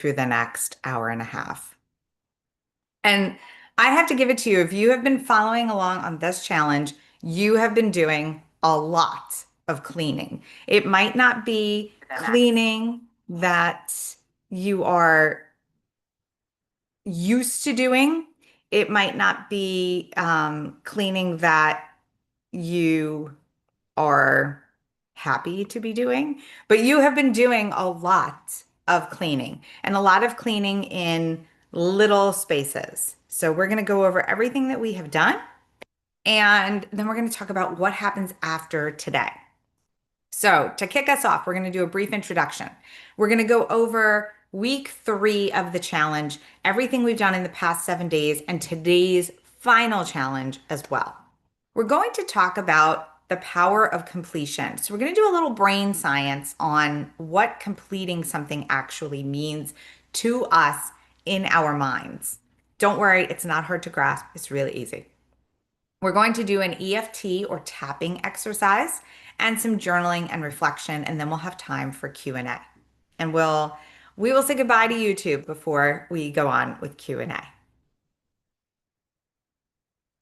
through the next hour and a half. And I have to give it to you. If you have been following along on this challenge, you have been doing a lot of cleaning. It might not be cleaning that you are used to doing. It might not be cleaning that you are happy to be doing, but you have been doing a lot of cleaning and a lot of cleaning in little spaces. So we're going to go over everything that we have done, and then we're going to talk about what happens after today. So to kick us off, we're going to do a brief introduction. We're going to go over week 3 of the challenge, everything we've done in the past 7 days, and today's final challenge as well. We're going to talk about the power of completion. So we're going to do a little brain science on what completing something actually means to us in our minds. Don't worry, it's not hard to grasp. It's really easy. We're going to do an EFT or tapping exercise and some journaling and reflection, and then we'll have time for Q&A. And we will say goodbye to YouTube before we go on with Q&A.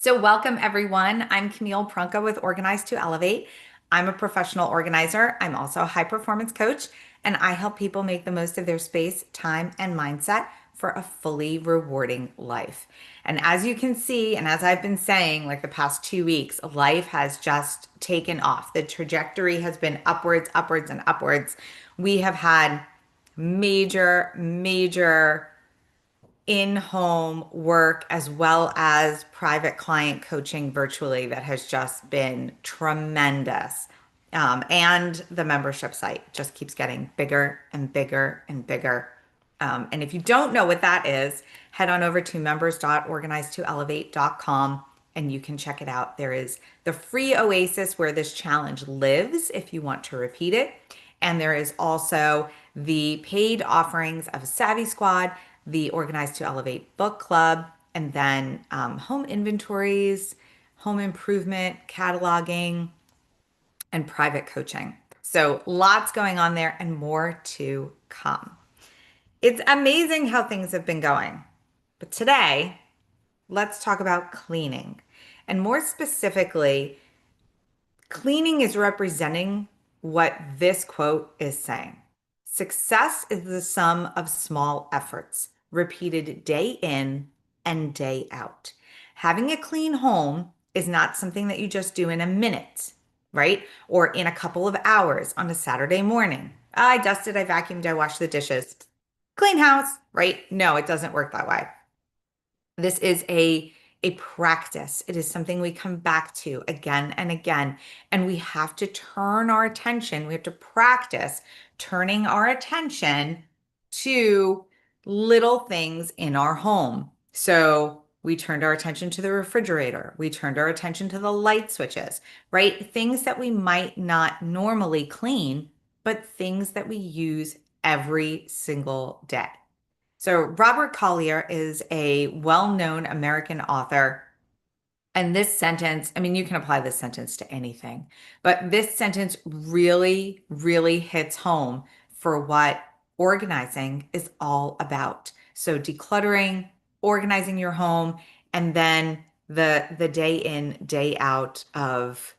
So welcome everyone. I'm Camille Prunka with Organize to Elevate. I'm a professional organizer. I'm also a high performance coach, and I help people make the most of their space, time, and mindset for a fully rewarding life. And as you can see, and as I've been saying, like the past 2 weeks, life has just taken off. The trajectory has been upwards, upwards, and upwards. We have had major in-home work as well as private client coaching virtually that has just been tremendous. And the membership site just keeps getting bigger and bigger and bigger. And if you don't know what that is, head on over to members.organizetoelevate.com and you can check it out. There is the free oasis where this challenge lives if you want to repeat it. And there is also the paid offerings of Savvy Squad, the Organize to Elevate book club, and then home inventories, home improvement, cataloging, and private coaching. So lots going on there and more to come. It's amazing how things have been going. But today, let's talk about cleaning. And more specifically, cleaning is representing what this quote is saying. Success is the sum of small efforts, repeated day in and day out. Having a clean home is not something that you just do in a minute, right? Or in a couple of hours on a Saturday morning. I dusted, I vacuumed, I washed the dishes. Clean house, right? No, it doesn't work that way. This is a practice. It is something we come back to again and again. And we have to turn our attention, we have to practice turning our attention to little things in our home. So we turned our attention to the refrigerator. We turned our attention to the light switches, right? Things that we might not normally clean, but things that we use every single day. So Robert Collier is a well-known American author. And this sentence, I mean, you can apply this sentence to anything, but this sentence really, really hits home for what organizing is all about. So decluttering, organizing your home, and then the day in, day out of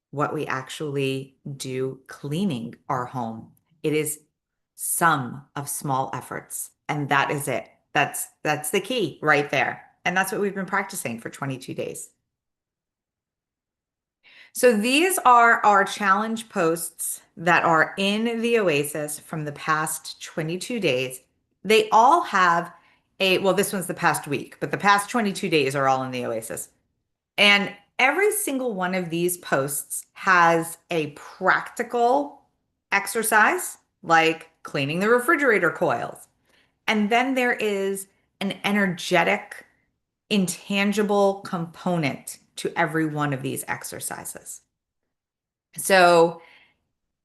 what we actually do cleaning our home. It is sum of small efforts. And that is it. That's the key right there. And that's what we've been practicing for 22 days. So these are our challenge posts that are in the Oasis from the past 22 days. They all have well, this one's the past week, but the past 22 days are all in the Oasis. And every single one of these posts has a practical exercise, like cleaning the refrigerator coils. And then there is an energetic, intangible component to every one of these exercises. So,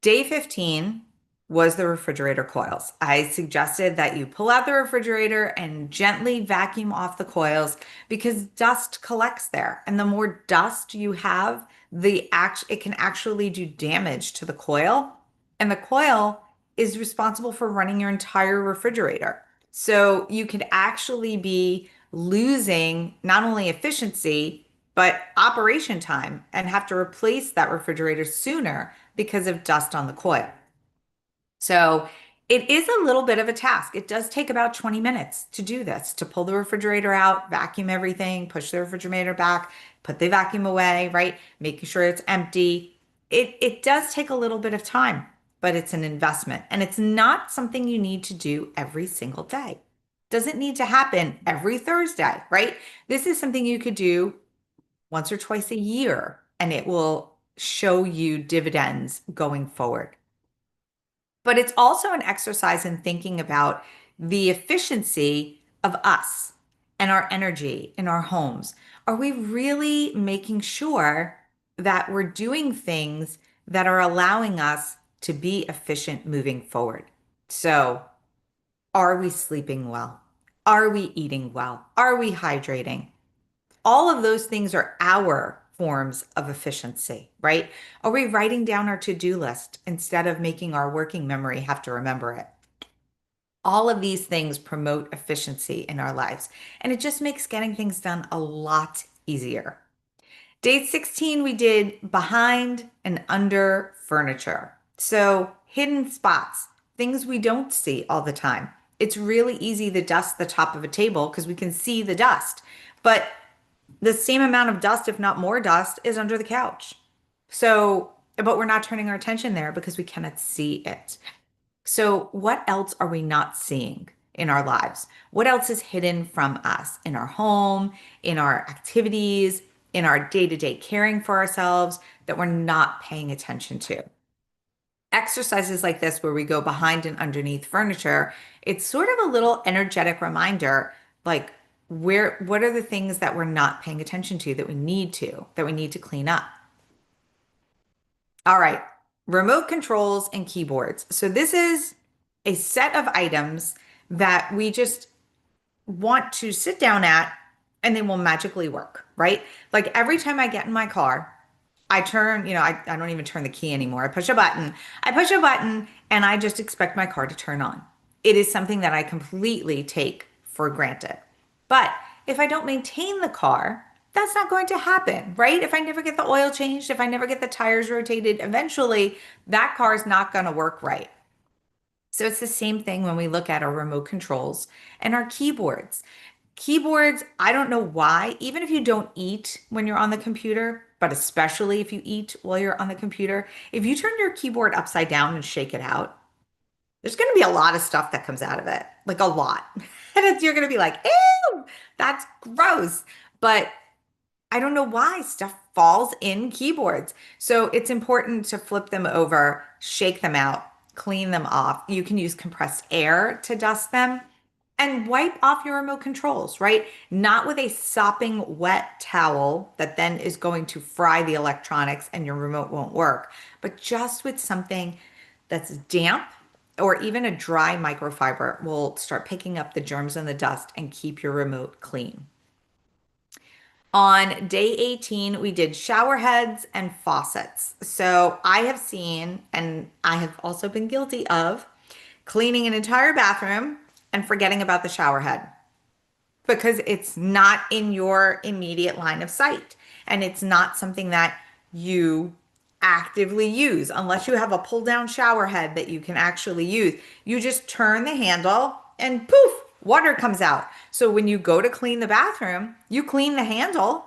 day 15 was the refrigerator coils. I suggested that you pull out the refrigerator and gently vacuum off the coils because dust collects there. And the more dust you have, it can actually do damage to the coil. And the coil is responsible for running your entire refrigerator. So you could actually be losing not only efficiency, but operation time and have to replace that refrigerator sooner because of dust on the coil. So it is a little bit of a task. It does take about 20 minutes to do this, to pull the refrigerator out, vacuum everything, push the refrigerator back, put the vacuum away, right? Making sure it's empty. It does take a little bit of time, but it's an investment. And it's not something you need to do every single day. Doesn't need to happen every Thursday, right? This is something you could do once or twice a year, and it will show you dividends going forward. But it's also an exercise in thinking about the efficiency of us and our energy in our homes. Are we really making sure that we're doing things that are allowing us to be efficient moving forward? So, are we sleeping well? Are we eating well? Are we hydrating? All of those things are our forms of efficiency, right? Are we writing down our to-do list instead of making our working memory have to remember it? All of these things promote efficiency in our lives, and it just makes getting things done a lot easier. Day 16, we did behind and under furniture. So, hidden spots, things we don't see all the time. It's really easy to dust the top of a table because we can see the dust. But the same amount of dust, if not more dust, is under the couch. So, but we're not turning our attention there because we cannot see it. So, what else are we not seeing in our lives? What else is hidden from us in our home, in our activities, in our day to day caring for ourselves that we're not paying attention to? Exercises like this, where we go behind and underneath furniture, it's sort of a little energetic reminder like, what are the things that we're not paying attention to that we need to clean up? All right, remote controls and keyboards. So, this is a set of items that we just want to sit down at and they will magically work, right? Like every time I get in my car, I turn, I don't even turn the key anymore. I push a button. I push a button and I just expect my car to turn on. It is something that I completely take for granted. But if I don't maintain the car, that's not going to happen, right? If I never get the oil changed, if I never get the tires rotated, eventually that car is not going to work right. So it's the same thing when we look at our remote controls and our keyboards. Keyboards, I don't know why, even if you don't eat when you're on the computer, but especially if you eat while you're on the computer, if you turn your keyboard upside down and shake it out, there's going to be a lot of stuff that comes out of it, like a lot. And you're going to be like, ew, that's gross. But I don't know why stuff falls in keyboards. So it's important to flip them over, shake them out, clean them off. You can use compressed air to dust them and wipe off your remote controls, right? Not with a sopping wet towel that then is going to fry the electronics and your remote won't work, but just with something that's damp or even a dry microfiber will start picking up the germs and the dust and keep your remote clean. On day 18, we did shower heads and faucets. So I have seen, and I have also been guilty of, cleaning an entire bathroom and forgetting about the shower head because it's not in your immediate line of sight. And it's not something that you actively use unless you have a pull down shower head that you can actually use. You just turn the handle and poof, water comes out. So when you go to clean the bathroom, you clean the handle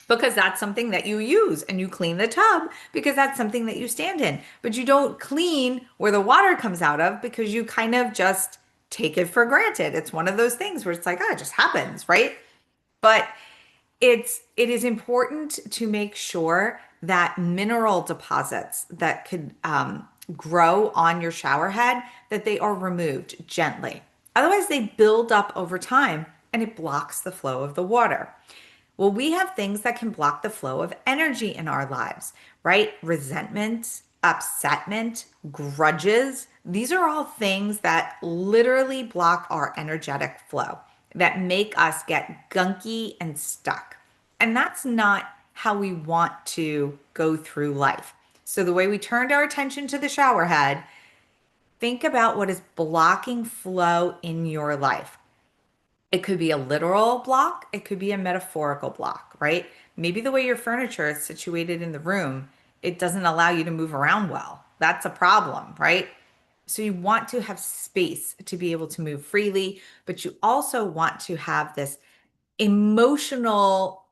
because that's something that you use, and you clean the tub because that's something that you stand in. But you don't clean where the water comes out of because you kind of just take it for granted. It's one of those things where it's like, oh, it just happens, right? But it is important to make sure that mineral deposits that could grow on your shower head, that they are removed gently. Otherwise, they build up over time and it blocks the flow of the water. Well, we have things that can block the flow of energy in our lives, right? Resentment, upsetment, grudges. These are all things that literally block our energetic flow, that make us get gunky and stuck. And that's not how we want to go through life. So the way we turned our attention to the shower head Think about what is blocking flow in your life. It could be a literal block, it could be a metaphorical block, right? Maybe the way your furniture is situated in the room, it doesn't allow you to move around well. That's a problem, right? So you want to have space to be able to move freely, but you also want to have this emotional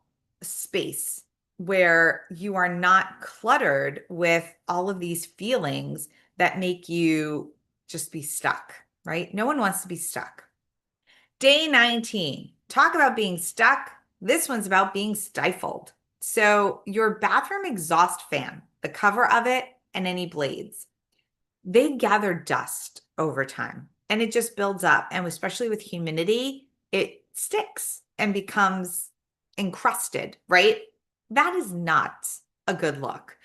space where you are not cluttered with all of these feelings that make you just be stuck, right? No one wants to be stuck. Day 19. Talk about being stuck. This one's about being stifled. So, your bathroom exhaust fan, the cover of it, and any blades, they gather dust over time and it just builds up. And especially with humidity, it sticks and becomes encrusted, right? That is not a good look.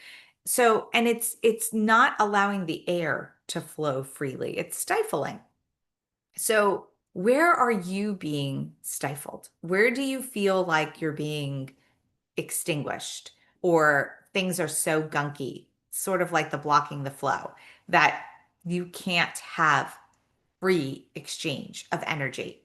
So, and it's not allowing the air to flow freely. It's stifling. So, where are you being stifled? Where do you feel like you're being extinguished or things are so gunky, sort of like the blocking the flow, that you can't have free exchange of energy?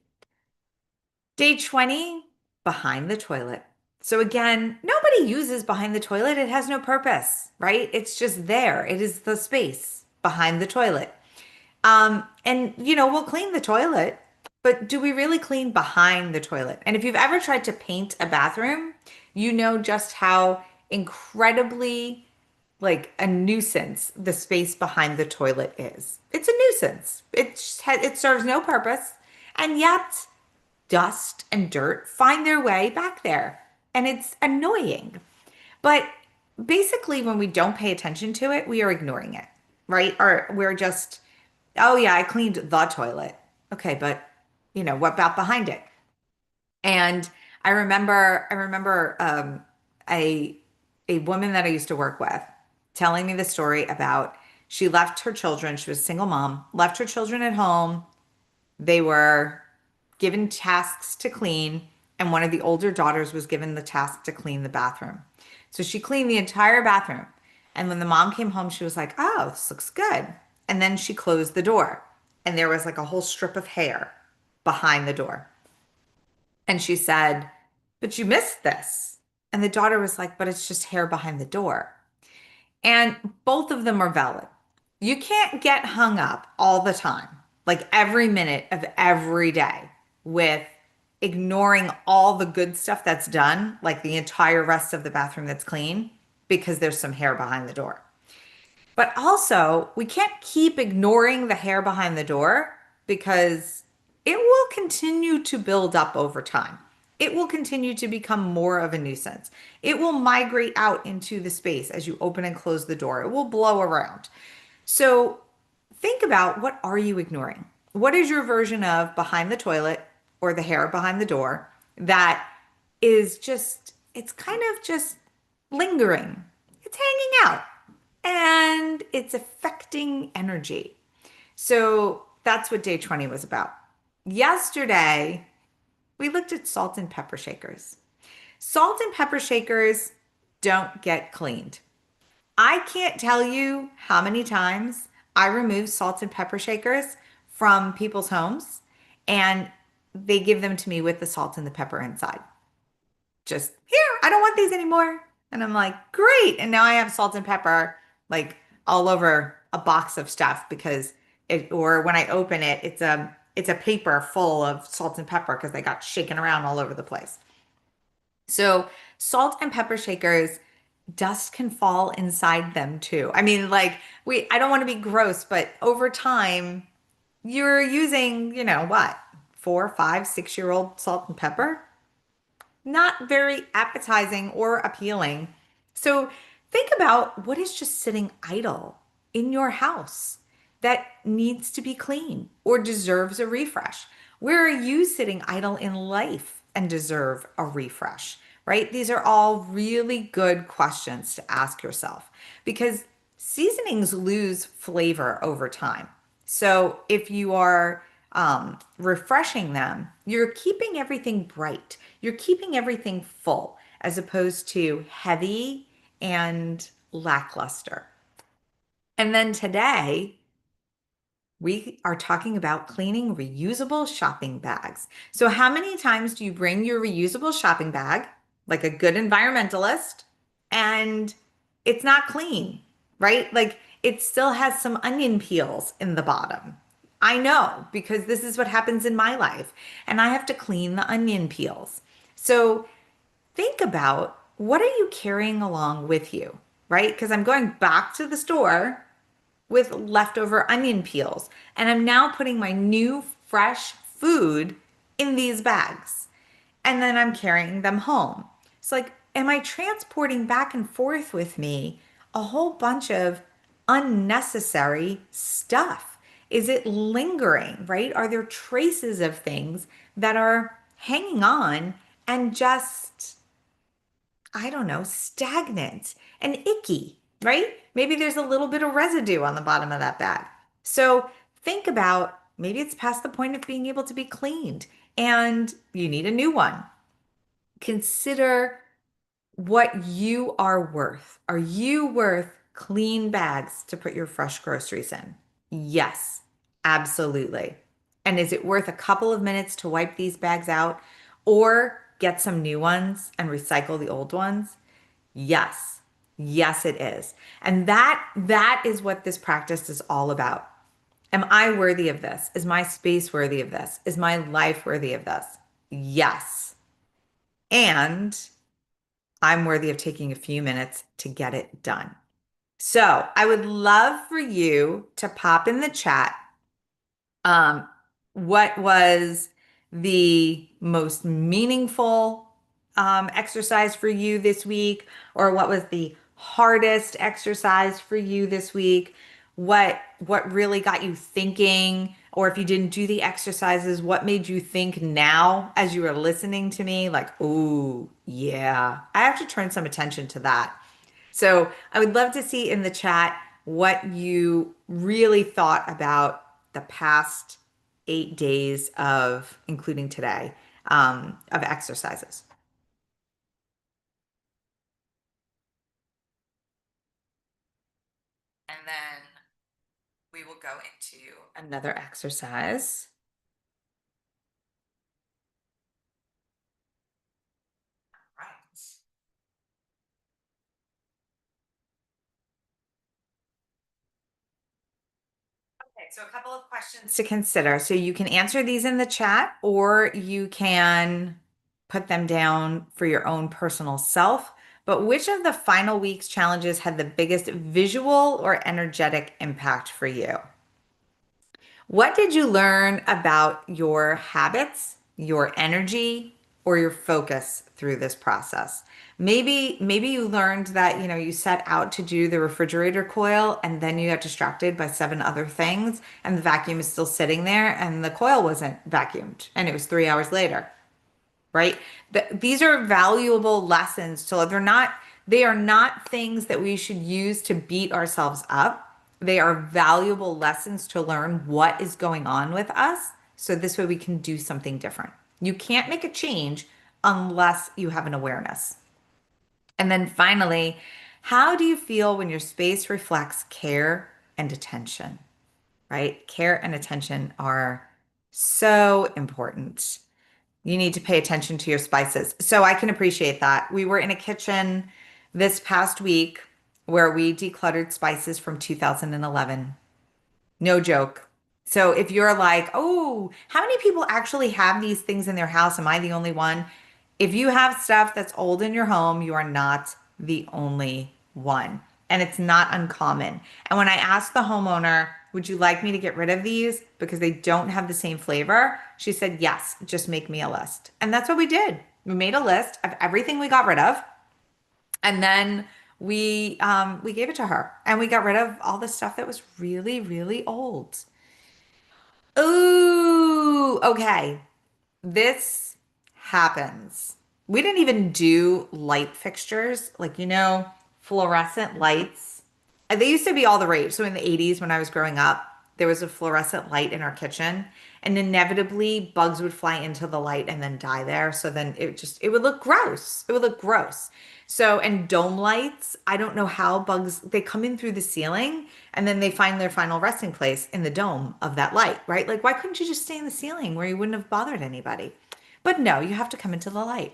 Day 20, behind the toilet. So again, nobody uses behind the toilet. It has no purpose, right? It's just there. It is the space behind the toilet. And we'll clean the toilet, but do we really clean behind the toilet? And if you've ever tried to paint a bathroom, you know just how incredibly like a nuisance the space behind the toilet is. It's a nuisance. It serves no purpose, and yet dust and dirt find their way back there, and it's annoying. But basically, when we don't pay attention to it, we are ignoring it, right? Or we're just, oh yeah, I cleaned the toilet. Okay, but what about behind it? And I remember a a woman that I used to work with telling me the story about she left her children, she was a single mom, left her children at home. They were given tasks to clean, and one of the older daughters was given the task to clean the bathroom. So she cleaned the entire bathroom. And when the mom came home, she was like, "Oh, this looks good." And then she closed the door, and there was like a whole strip of hair behind the door. And she said, "But you missed this." And the daughter was like, "But it's just hair behind the door." And both of them are valid. You can't get hung up all the time, like every minute of every day, with ignoring all the good stuff that's done, like the entire rest of the bathroom that's clean, because there's some hair behind the door. But also, we can't keep ignoring the hair behind the door because it will continue to build up over time. It will continue to become more of a nuisance. It will migrate out into the space as you open and close the door. It will blow around. So think about, what are you ignoring? What is your version of behind the toilet or the hair behind the door that is just, it's kind of just lingering? It's hanging out and it's affecting energy. So that's what day 20 was about. Yesterday, we looked at salt and pepper shakers. Salt and pepper shakers don't get cleaned. I can't tell you how many times I remove salt and pepper shakers from people's homes and they give them to me with the salt and the pepper inside. Just here, I don't want these anymore. And I'm like, great. And now I have salt and pepper like all over a box of stuff because or when I open it, it's a paper full of salt and pepper because they got shaken around all over the place. So salt and pepper shakers, dust can fall inside them too. I mean, like I don't want to be gross, but over time, you're using, what, 4, 5, 6-year-old salt and pepper? Not very appetizing or appealing. So think about what is just sitting idle in your house that needs to be clean or deserves a refresh. Where are you sitting idle in life and deserve a refresh, right? These are all really good questions to ask yourself because seasonings lose flavor over time. So if you are refreshing them, you're keeping everything bright. You're keeping everything full as opposed to heavy and lackluster. And then today, We are talking about cleaning reusable shopping bags. So, how many times do you bring your reusable shopping bag, like a good environmentalist, and it's not clean, right? Like it still has some onion peels in the bottom. I know because this is what happens in my life, and I have to clean the onion peels. So, think about what are you carrying along with you, right? Because I'm going back to the store with leftover onion peels. And I'm now putting my new fresh food in these bags. And then I'm carrying them home. It's like, am I transporting back and forth with me a whole bunch of unnecessary stuff? Is it lingering, right? Are there traces of things that are hanging on and just I don't know, stagnant and icky, right? Maybe there's a little bit of residue on the bottom of that bag. So think about maybe it's past the point of being able to be cleaned and you need a new one. Consider what you are worth. Are you worth clean bags to put your fresh groceries in? Yes, absolutely. And is it worth a couple of minutes to wipe these bags out or get some new ones and recycle the old ones? Yes. Yes, it is. And that is what this practice is all about. Am I worthy of this? Is my space worthy of this? Is my life worthy of this? Yes. And I'm worthy of taking a few minutes to get it done. So I would love for you to pop in the chat um, what was the most meaningful exercise for you this week, or what was the hardest exercise for you this week? What really got you thinking? Or if you didn't do the exercises, what made you think now as you were listening to me? Like, oh, yeah, I have to turn some attention to that. So I would love to see in the chat what you really thought about the past 8 days of, including today, of exercises. And then we will go into another exercise. Right. Okay, so a couple of questions to consider. So you can answer these in the chat or you can put them down for your own personal self. But which of the final week's challenges had the biggest visual or energetic impact for you? What did you learn about your habits, your energy, or your focus through this process? Maybe you learned that, you set out to do the refrigerator coil and then you got distracted by seven other things and the vacuum is still sitting there and the coil wasn't vacuumed and it was 3 hours later, right? These are valuable lessons to learn. They are not things that we should use to beat ourselves up. They are valuable lessons to learn what is going on with us. So this way we can do something different. You can't make a change unless you have an awareness. And then finally, how do you feel when your space reflects care and attention, right? Care and attention are so important. You need to pay attention to your spices. So I can appreciate that. We were in a kitchen this past week where we decluttered spices from 2011. No joke. So if you're like, oh, how many people actually have these things in their house? Am I the only one? If you have stuff that's old in your home, you are not the only one. And it's not uncommon. And when I asked the homeowner, would you like me to get rid of these because they don't have the same flavor? She said, yes, just make me a list. And that's what we did. We made a list of everything we got rid of. And then we gave it to her and we got rid of all the stuff that was really, really old. Ooh, okay. This happens. We didn't even do light fixtures, like, fluorescent lights. They used to be all the rage. So in the 80s, when I was growing up, there was a fluorescent light in our kitchen. and inevitably bugs would fly into the light and then die there. So then it would look gross. It would look gross. So, and dome lights, I don't know how bugs, they come in through the ceiling and then they find their final resting place in the dome of that light, right? Like, why couldn't you just stay in the ceiling where you wouldn't have bothered anybody? But no, you have to come into the light.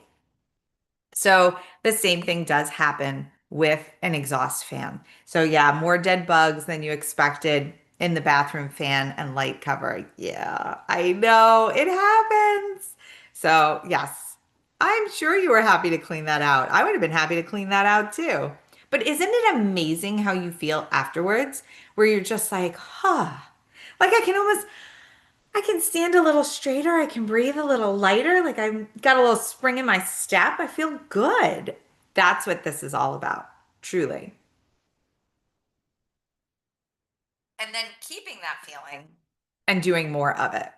So the same thing does happen with an exhaust fan. So yeah, more dead bugs than you expected in the bathroom fan and light cover. Yeah, I know it happens. So yes, I'm sure you were happy to clean that out. I would have been happy to clean that out too. But isn't it amazing how you feel afterwards, where you're just like, huh, like I can stand a little straighter. I can breathe a little lighter. Like I've got a little spring in my step. I feel good. That's what this is all about, truly. And then keeping that feeling and doing more of it.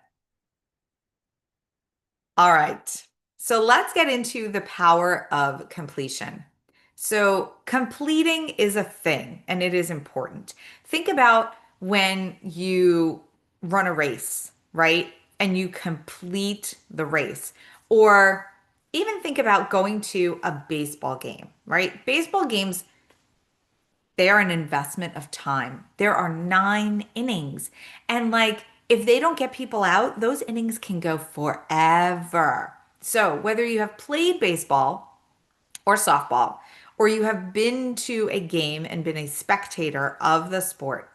All right. So let's get into the power of completion. So, completing is a thing and it is important. Think about when you run a race, right? And you complete the race. Or even think about going to a baseball game, right? Baseball games, they are an investment of time. There are 9 innings. And like, if they don't get people out, those innings can go forever. So, whether you have played baseball or softball, or you have been to a game and been a spectator of the sport,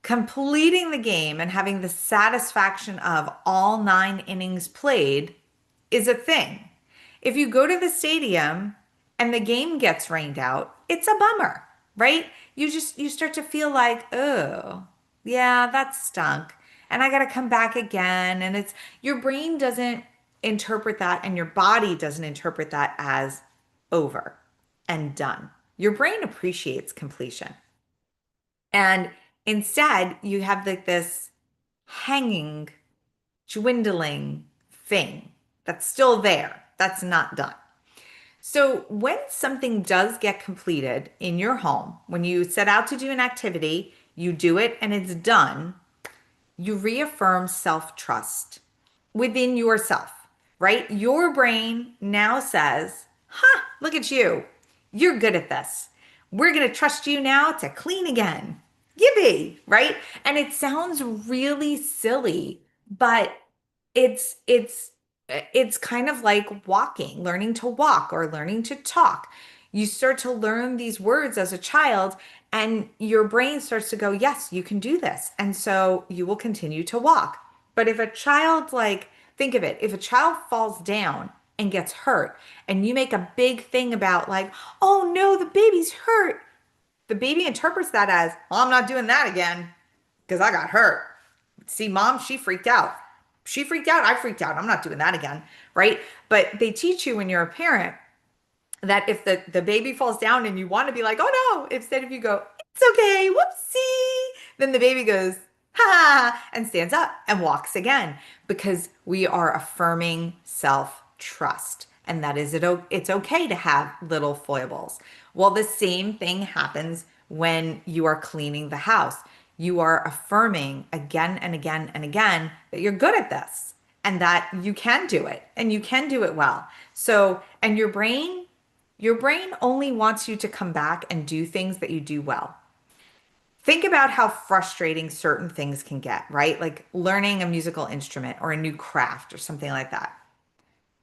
completing the game and having the satisfaction of all 9 innings played is a thing. If you go to the stadium and the game gets rained out, it's a bummer, right? You start to feel like, oh, yeah, that stunk. And I got to come back again. And it's your brain doesn't interpret that and your body doesn't interpret that as over and done. Your brain appreciates completion. And instead, you have like this hanging, dwindling thing that's still there, that's not done. So, when something does get completed in your home, when you set out to do an activity, you do it and it's done, you reaffirm self trust within yourself, right? Your brain now says, huh, look at you. You're good at this. We're going to trust you now to clean again. Yippee, right? And it sounds really silly, but it's it's kind of like walking, learning to walk or learning to talk. You start to learn these words as a child and your brain starts to go, yes, you can do this. And so you will continue to walk. But if a child, like, think of it, if a child falls down and gets hurt and you make a big thing about, like, oh no, the baby's hurt, the baby interprets that as, well, I'm not doing that again because I got hurt. See, mom, she freaked out. She freaked out. I freaked out. I'm not doing that again. Right. But they teach you when you're a parent that if the baby falls down and you want to be like, oh no, instead if you go, it's okay, whoopsie, then the baby goes, ha, and stands up and walks again because we are affirming self-trust. And that is it's okay to have little foibles. Well, the same thing happens when you are cleaning the house. You are affirming again and again and again that you're good at this and that you can do it and you can do it well. So, and your brain only wants you to come back and do things that you do well. Think about how frustrating certain things can get, right? Like learning a musical instrument or a new craft or something like that.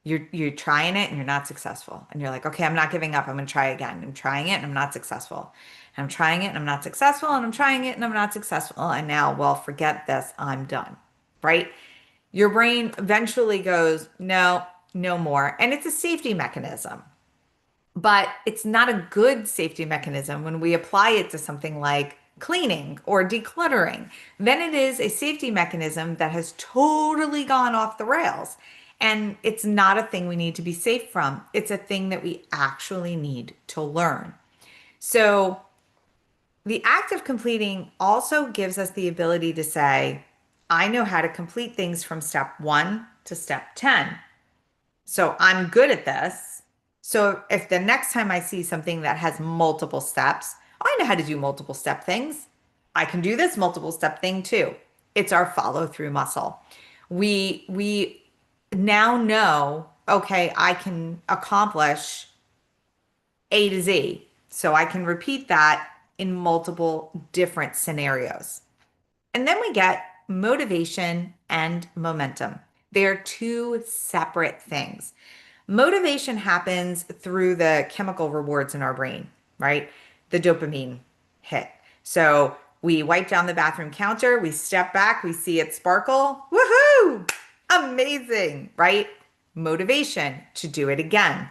You're trying it and you're not successful. And you're like, okay, I'm not giving up. I'm gonna try again. I'm trying it and I'm not successful. And I'm trying it and I'm not successful. And I'm trying it and I'm not successful. And now, well, forget this. I'm done. Right? Your brain eventually goes, no, no more. And it's a safety mechanism. But it's not a good safety mechanism when we apply it to something like cleaning or decluttering. Then it is a safety mechanism that has totally gone off the rails. And it's not a thing we need to be safe from. It's a thing that we actually need to learn. So the act of completing also gives us the ability to say, I know how to complete things from step 1 to step 10. So I'm good at this. So if the next time I see something that has multiple steps, I know how to do multiple step things. I can do this multiple step thing too. It's our follow through muscle. We now know, okay, I can accomplish A to Z. So I can repeat that in multiple different scenarios. And then we get motivation and momentum. They're two separate things. Motivation happens through the chemical rewards in our brain, right? The dopamine hit. So we wipe down the bathroom counter, we step back, we see it sparkle. Woohoo! Amazing, right? Motivation to do it again.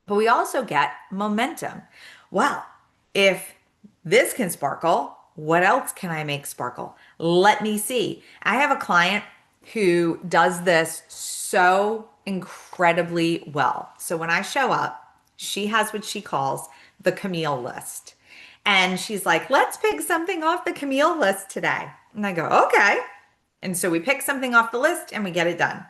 But we also get momentum. Well, if this can sparkle, what else can I make sparkle? Let me see. I have a client who does this so incredibly well. So when I show up, she has what she calls the Camille list. And she's like, let's pick something off the Camille list today. And I go, okay. And so we pick something off the list and we get it done.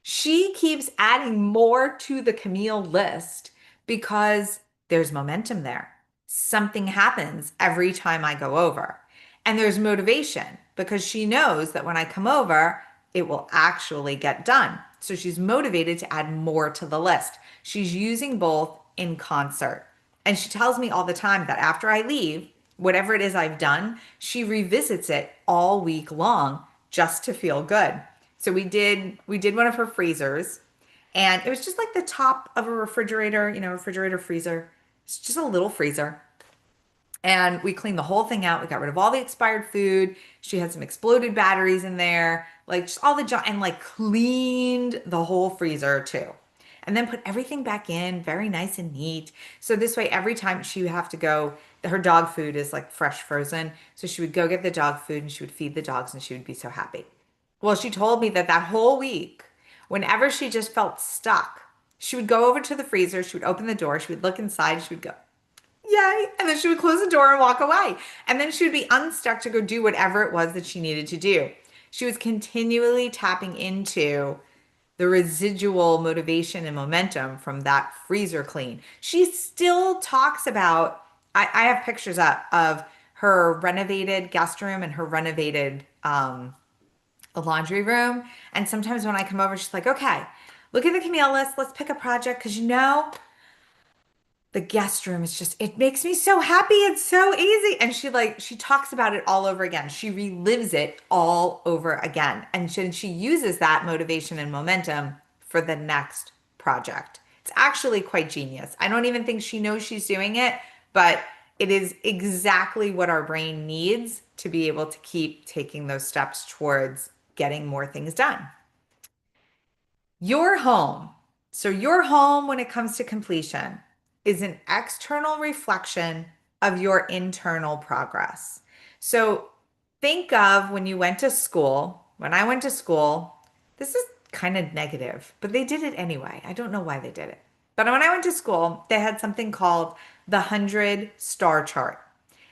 She keeps adding more to the Camille list because there's momentum there. Something happens every time I go over. And there's motivation because she knows that when I come over, it will actually get done. So she's motivated to add more to the list. She's using both in concert. And she tells me all the time that after I leave, whatever it is I've done, she revisits it all week long just to feel good. So we did one of her freezers, and it was just like the top of a refrigerator, refrigerator freezer. It's just a little freezer. And we cleaned the whole thing out. We got rid of all the expired food. She had some exploded batteries in there, like just all the junk, and like cleaned the whole freezer too. And then put everything back in, very nice and neat. So this way, every time she would have to go, her dog food is like fresh frozen. So she would go get the dog food and she would feed the dogs and she would be so happy. Well, she told me that that whole week, whenever she just felt stuck, she would go over to the freezer, she would open the door, she would look inside, she would go, yay. And then she would close the door and walk away. And then she would be unstuck to go do whatever it was that she needed to do. She was continually tapping into the residual motivation and momentum from that freezer clean. She still talks about, I have pictures up of her renovated guest room and her renovated laundry room. And sometimes when I come over, she's like, okay, look at the Camille list. Let's pick a project because the guest room is just, it makes me so happy. It's so easy. And she talks about it all over again. She relives it all over again. And she uses that motivation and momentum for the next project. It's actually quite genius. I don't even think she knows she's doing it, but it is exactly what our brain needs to be able to keep taking those steps towards getting more things done. Your home. So, your home, when it comes to completion, is an external reflection of your internal progress. So, think of when you went to school. When I went to school, this is kind of negative, but they did it anyway. I don't know why they did it. But when I went to school, they had something called the 100 star chart.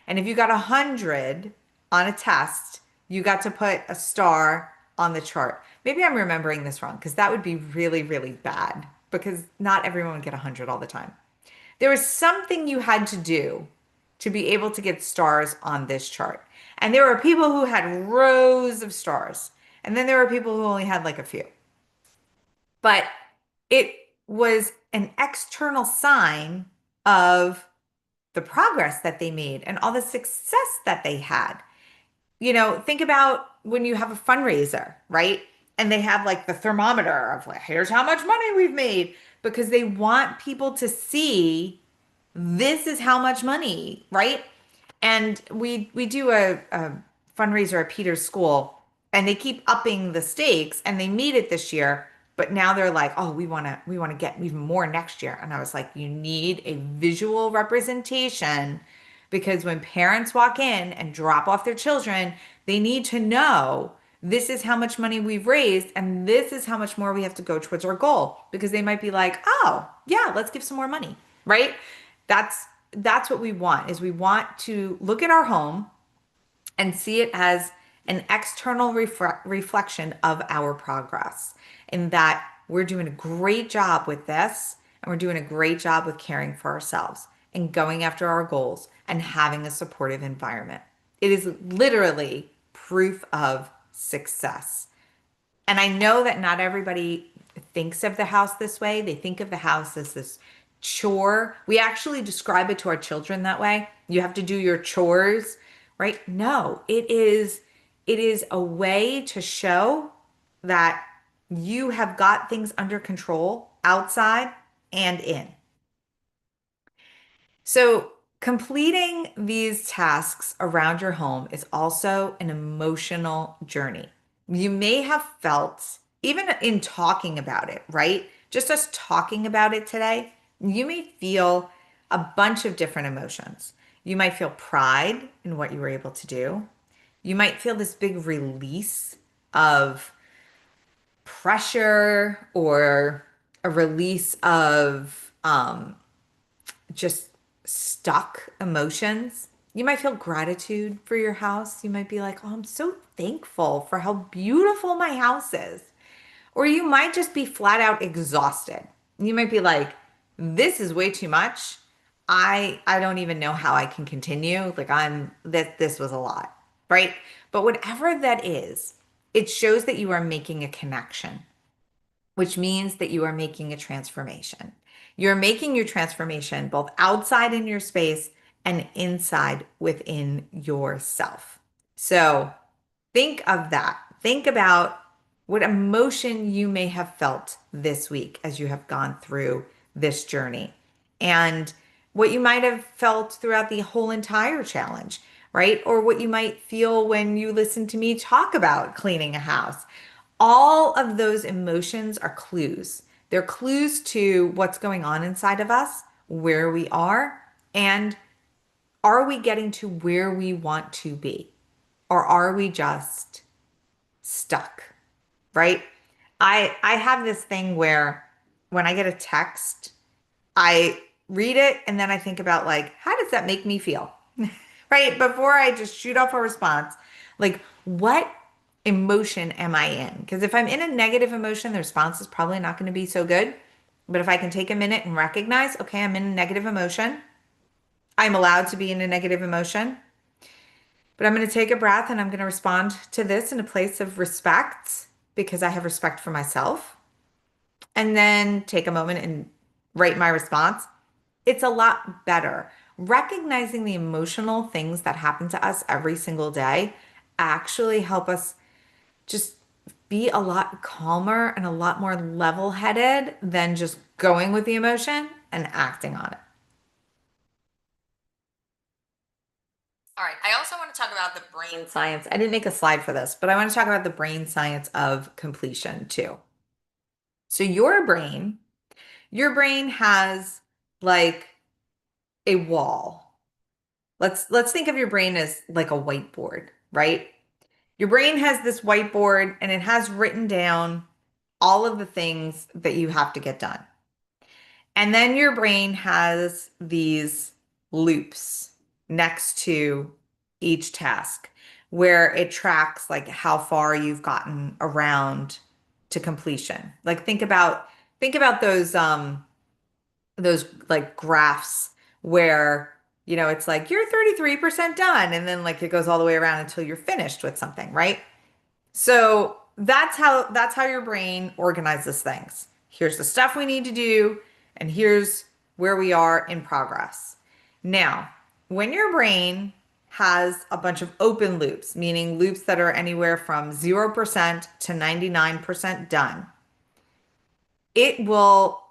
And if you got 100 on a test, you got to put a star on the chart. Maybe I'm remembering this wrong because that would be really, really bad because not everyone would get 100 all the time. There was something you had to do to be able to get stars on this chart. And there were people who had rows of stars. And then there were people who only had like a few. But it was an external sign of the progress that they made and all the success that they had. Think about when you have a fundraiser, right? And they have like the thermometer of like, here's how much money we've made because they want people to see this is how much money, right? And we do a fundraiser at Peter's school and they keep upping the stakes and they made it this year, but now they're like, oh, we want to get even more next year. And I was like, you need a visual representation because when parents walk in and drop off their children, they need to know this is how much money we've raised and this is how much more we have to go towards our goal because they might be like, "Oh, yeah, let's give some more money." Right? That's what we want is we want to look at our home and see it as an external reflection of our progress in that we're doing a great job with this and we're doing a great job with caring for ourselves and going after our goals and having a supportive environment. It is literally proof of success. And I know that not everybody thinks of the house this way. They think of the house as this chore. We actually describe it to our children that way. You have to do your chores, right? No, it is a way to show that you have got things under control outside and in. So, completing these tasks around your home is also an emotional journey. You may have felt, even in talking about it, right? Just us talking about it today, you may feel a bunch of different emotions. You might feel pride in what you were able to do. You might feel this big release of pressure or a release of just stuck emotions. You might feel gratitude for your house. You might be like, oh, I'm so thankful for how beautiful my house is. Or you might just be flat out exhausted. You might be like, this is way too much. I don't even know how I can continue. Like I'm that this was a lot, right? But whatever that is, it shows that you are making a connection, which means that you are making a transformation. You're making your transformation both outside in your space and inside within yourself. So think of that. Think about what emotion you may have felt this week as you have gone through this journey and what you might have felt throughout the whole entire challenge, right? Or what you might feel when you listen to me talk about cleaning a house. All of those emotions are clues. They're clues to what's going on inside of us, where we are, and are we getting to where we want to be? Or are we just stuck, right? I have this thing where when I get a text, I read it and then I think about like, how does that make me feel? Right? Before I just shoot off a response, like what emotion am I in? Because if I'm in a negative emotion, the response is probably not going to be so good. But if I can take a minute and recognize, okay, I'm in a negative emotion. I'm allowed to be in a negative emotion, but I'm going to take a breath and I'm going to respond to this in a place of respect because I have respect for myself. And then take a moment and write my response. It's a lot better. Recognizing the emotional things that happen to us every single day actually help us just be a lot calmer and a lot more level-headed than just going with the emotion and acting on it. All right. I also want to talk about the brain science. I didn't make a slide for this, but I want to talk about the brain science of completion too. So your brain has like a wall. Let's think of your brain as like a whiteboard, right? Your brain has this whiteboard and it has written down all of the things that you have to get done. And then your brain has these loops next to each task where it tracks like how far you've gotten around to completion. Like think about those like graphs where it's like you're 33% done and then like it goes all the way around until you're finished with something, right? So that's how your brain organizes things. Here's the stuff we need to do, and here's where we are in progress. Now, when your brain has a bunch of open loops, meaning loops that are anywhere from 0% to 99% done, it will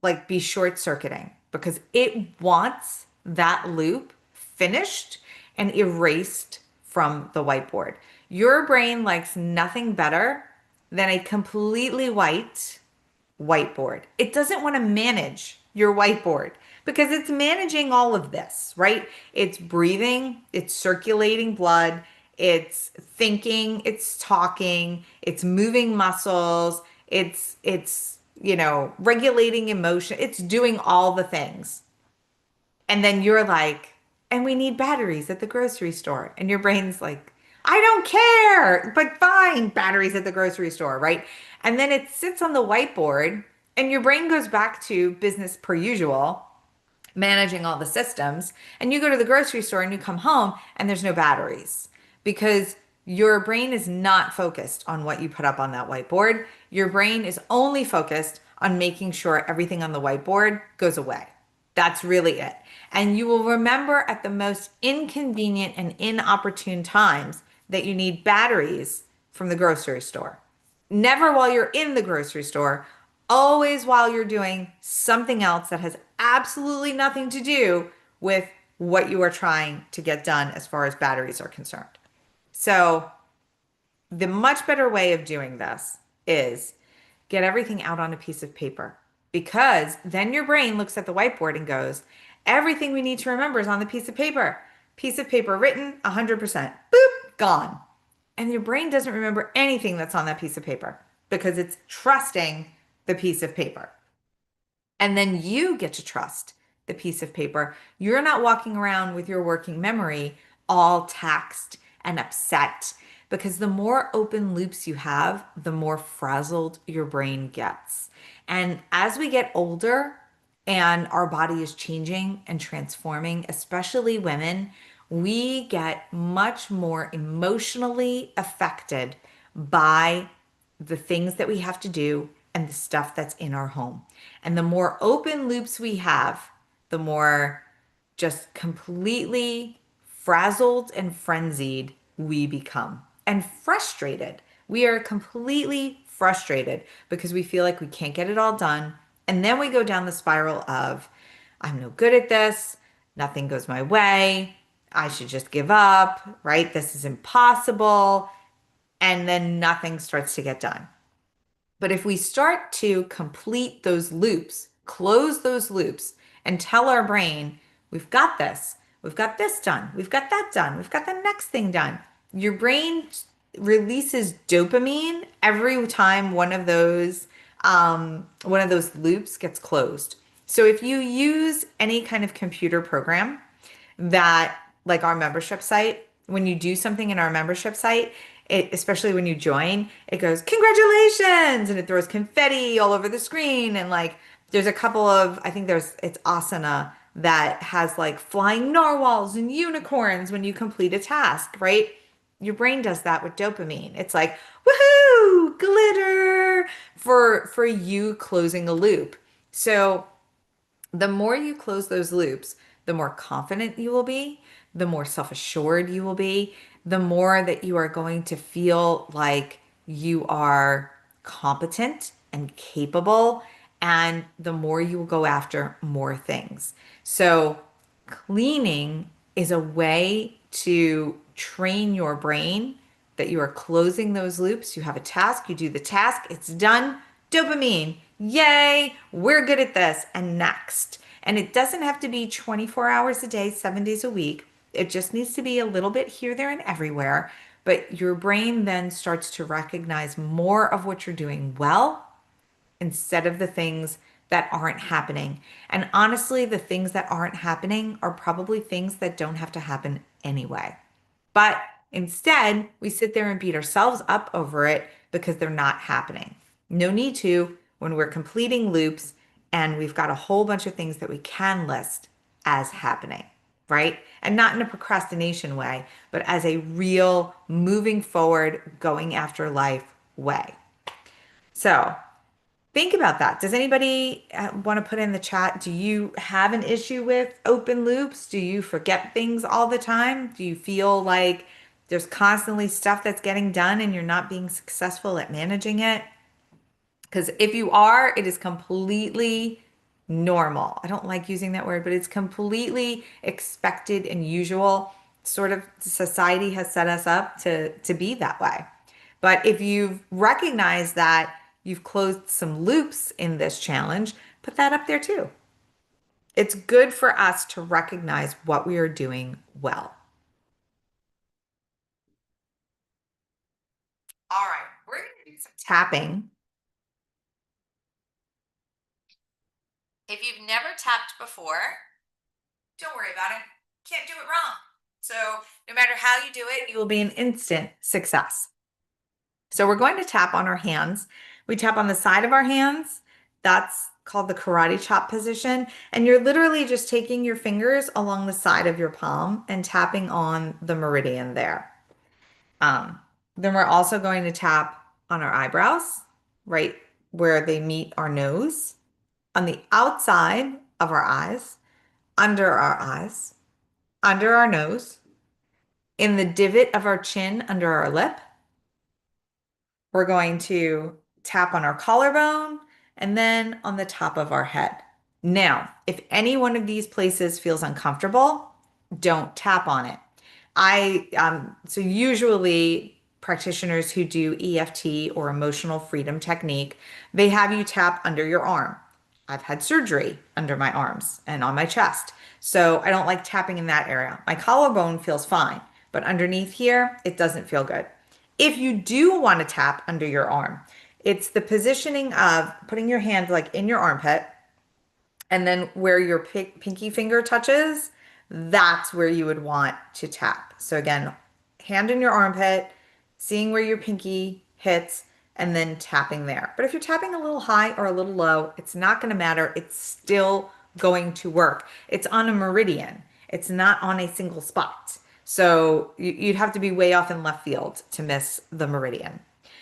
like be short circuiting because it wants that loop finished and erased from the whiteboard. Your brain likes nothing better than a completely whiteboard. It doesn't want to manage your whiteboard because it's managing all of this, right? It's breathing, it's circulating blood, it's thinking, it's talking, it's moving muscles, it's regulating emotion. It's doing all the things. And then you're like, and we need batteries at the grocery store. And your brain's like, I don't care, but fine, batteries at the grocery store, right? And then it sits on the whiteboard and your brain goes back to business per usual, managing all the systems. And you go to the grocery store and you come home and there's no batteries because Your brain is not focused on what you put up on that whiteboard. Your brain is only focused on making sure everything on the whiteboard goes away. That's really it. And you will remember at the most inconvenient and inopportune times that you need batteries from the grocery store. Never while you're in the grocery store, always while you're doing something else that has absolutely nothing to do with what you are trying to get done as far as batteries are concerned. So, the much better way of doing this is get everything out on a piece of paper because then your brain looks at the whiteboard and goes, everything we need to remember is on the piece of paper. Piece of paper written 100%. Boop, gone. And your brain doesn't remember anything that's on that piece of paper because it's trusting the piece of paper. And then you get to trust the piece of paper. You're not walking around with your working memory all taxed and upset because the more open loops you have, the more frazzled your brain gets. And as we get older and our body is changing and transforming, especially women, we get much more emotionally affected by the things that we have to do and the stuff that's in our home. And the more open loops we have, the more just completely frazzled and frenzied we become and frustrated. We are completely frustrated because we feel like we can't get it all done. And then we go down the spiral of, I'm no good at this. Nothing goes my way. I should just give up, right? This is impossible. And then nothing starts to get done. But if we start to complete those loops, close those loops, and tell our brain, we've got this, we've got this done, we've got that done, we've got the next thing done. Your brain releases dopamine every time one of those loops gets closed. So if you use any kind of computer program that, like our membership site, when you do something in our membership site, especially when you join, it goes, congratulations, and it throws confetti all over the screen. And like, there's a couple of, I think it's Asana that has like flying narwhals and unicorns when you complete a task, right? Your brain does that with dopamine. It's like, woohoo, glitter for you closing a loop. So the more you close those loops, the more confident you will be, the more self assured you will be, the more that you are going to feel like you are competent and capable, and the more you will go after more things. So, cleaning is a way to train your brain that you are closing those loops. You have a task, you do the task, it's done. Dopamine, yay, we're good at this. And next. And it doesn't have to be 24 hours a day, 7 days a week. It just needs to be a little bit here, there, and everywhere. But your brain then starts to recognize more of what you're doing well instead of the things that aren't happening. And honestly, the things that aren't happening are probably things that don't have to happen anyway. But instead, we sit there and beat ourselves up over it because they're not happening. No need to when we're completing loops and we've got a whole bunch of things that we can list as happening, right? And not in a procrastination way, but as a real moving forward, going after life way. So, think about that. Does anybody want to put in the chat? Do you have an issue with open loops? Do you forget things all the time? Do you feel like there's constantly stuff that's getting done and you're not being successful at managing it? Because if you are, it is completely normal. I don't like using that word, but it's completely expected and usual. Sort of society has set us up to be that way. But if you've recognized that you've closed some loops in this challenge, put that up there too. It's good for us to recognize what we are doing well. All right, we're going to do some tapping. If you've never tapped before, don't worry about it. Can't do it wrong. So no matter how you do it, you will be an instant success. So we're going to tap on our hands. We tap on the side of our hands. That's called the karate chop position. And you're literally just taking your fingers along the side of your palm and tapping on the meridian there. Um, then we're also going to tap on our eyebrows, right where they meet our nose, on the outside of our eyes, under our nose, in the divot of our chin under our lip. We're going to tap on our collarbone and then on the top of our head. Now, if any one of these places feels uncomfortable, don't tap on it. So usually practitioners who do EFT or emotional freedom technique, they have you tap under your arm. I've had surgery under my arms and on my chest. So I don't like tapping in that area. My collarbone feels fine, but underneath here, it doesn't feel good. If you do want to tap under your arm, it's the positioning of putting your hand like in your armpit and then where your pinky finger touches, that's where you would want to tap. So again, hand in your armpit, seeing where your pinky hits, and then tapping there. But if you're tapping a little high or a little low, it's not going to matter. It's still going to work. It's on a meridian. It's not on a single spot. So you'd have to be way off in left field to miss the meridian.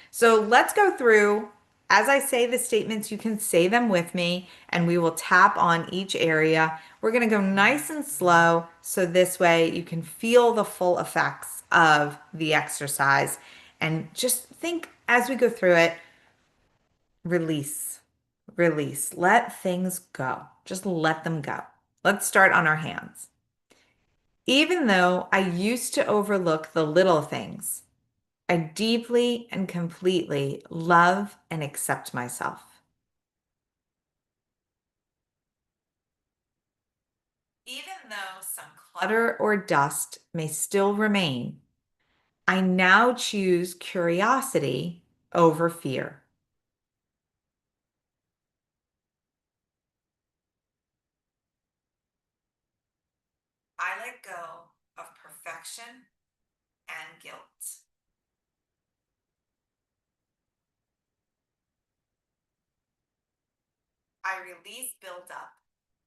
So let's go through. As I say the statements, you can say them with me and we will tap on each area. We're going to go nice and slow so this way you can feel the full effects of the exercise. And just think as we go through it, release, release, let things go. Just let them go. Let's start on our hands. Even though I used to overlook the little things, I deeply and completely love and accept myself. Even though some clutter or dust may still remain, I now choose curiosity over fear. I let go of perfection and guilt. I release buildup,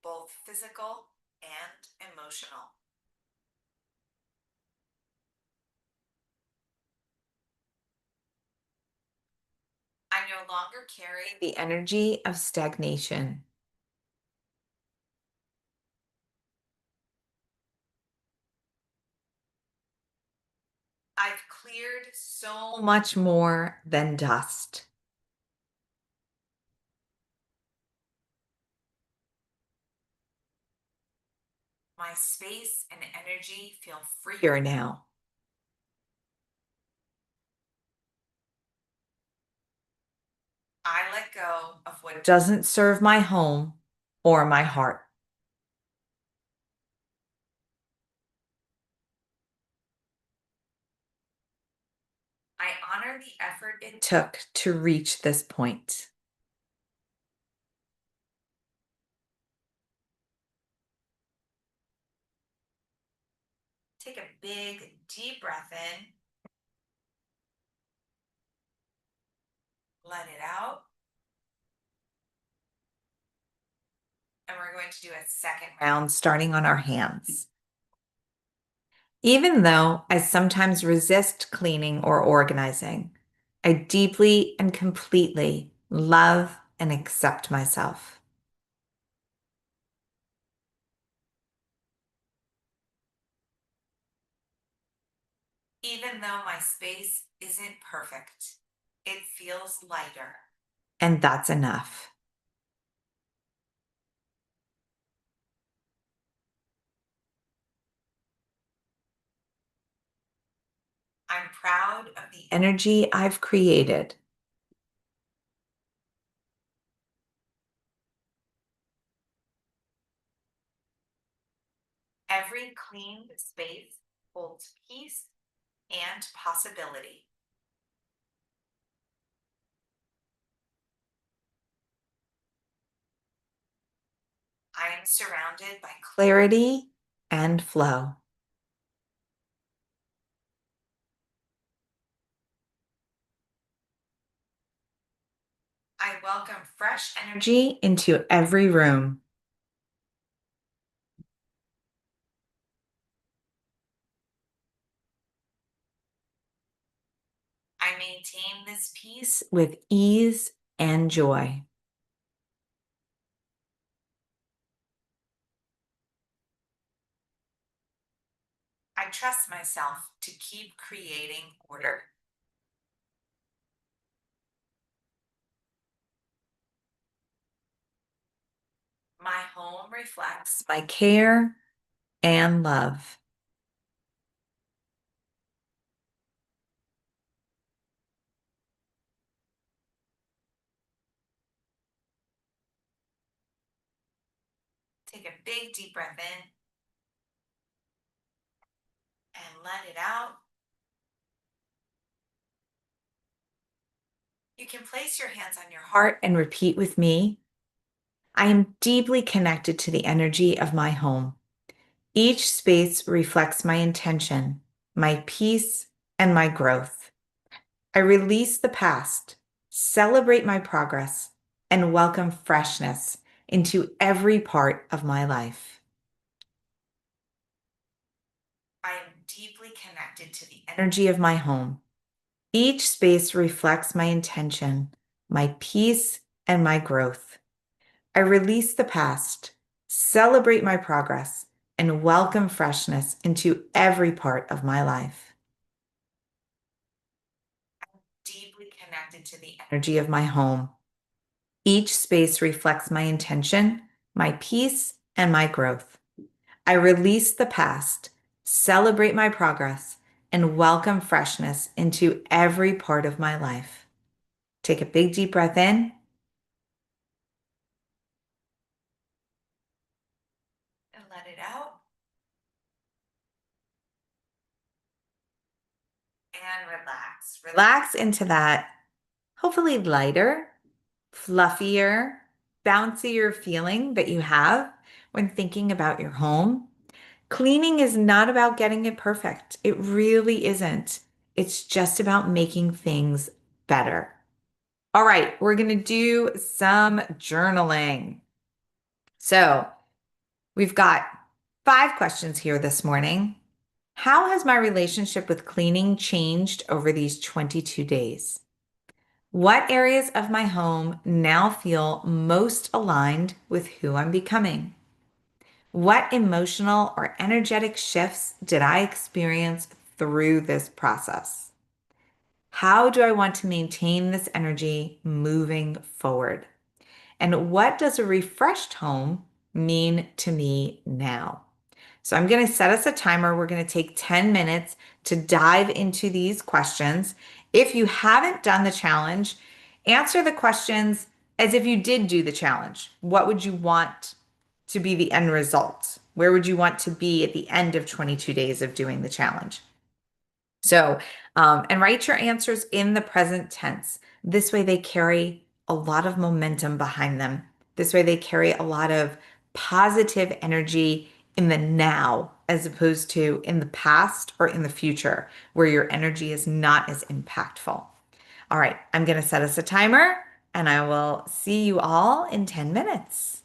both physical and emotional. I no longer carry the energy of stagnation. I've cleared so much more than dust. My space and energy feel freer now. I let go of what doesn't serve my home or my heart. I honor the effort it took to reach this point. Take a big, deep breath in, let it out, and we're going to do a second round starting on our hands. Even though I sometimes resist cleaning or organizing, I deeply and completely love and accept myself. Even though my space isn't perfect, it feels lighter. And that's enough. I'm proud of the energy I've created. Every cleaned space holds peace and possibility. I am surrounded by clarity and flow. I welcome fresh energy into every room. I maintain this peace with ease and joy. I trust myself to keep creating order. My home reflects my care and love. Take a big deep breath in and let it out. You can place your hands on your heart and repeat with me. I am deeply connected to the energy of my home. Each space reflects my intention, my peace, and my growth. I release the past, celebrate my progress, and welcome freshness into every part of my life. I am deeply connected to the energy of my home. Each space reflects my intention, my peace, and my growth. I release the past, celebrate my progress, and welcome freshness into every part of my life. Deeply connected to the energy of my home. Each space reflects my intention, my peace, and my growth. I release the past, celebrate my progress, and welcome freshness into every part of my life. Take a big deep breath in and let it out. And relax. Relax into that, hopefully lighter, fluffier, bouncier feeling that you have when thinking about your home. Cleaning is not about getting it perfect. It really isn't. It's just about making things better. All right, we're going to do some journaling. So we've got 5 questions here this morning. How has my relationship with cleaning changed over these 22 days? What areas of my home now feel most aligned with who I'm becoming? What emotional or energetic shifts did I experience through this process? How do I want to maintain this energy moving forward? And what does a refreshed home mean to me now? So I'm going to set us a timer. We're going to take 10 minutes to dive into these questions. If you haven't done the challenge, answer the questions as if you did do the challenge. What would you want to be the end result? Where would you want to be at the end of 22 days of doing the challenge? So, and write your answers in the present tense. This way, they carry a lot of momentum behind them. This way, they carry a lot of positive energy in the now, as opposed to in the past or in the future, where your energy is not as impactful. All right, I'm going to set us a timer and I will see you all in 10 minutes.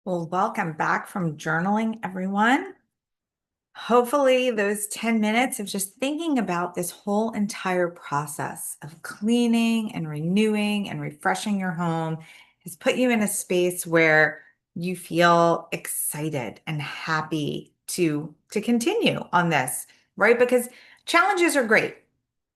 Well, welcome back from journaling, everyone. Hopefully, those 10 minutes of just thinking about this whole entire process of cleaning and renewing and refreshing your home has put you in a space where you feel excited and happy to continue on this, right? Because challenges are great,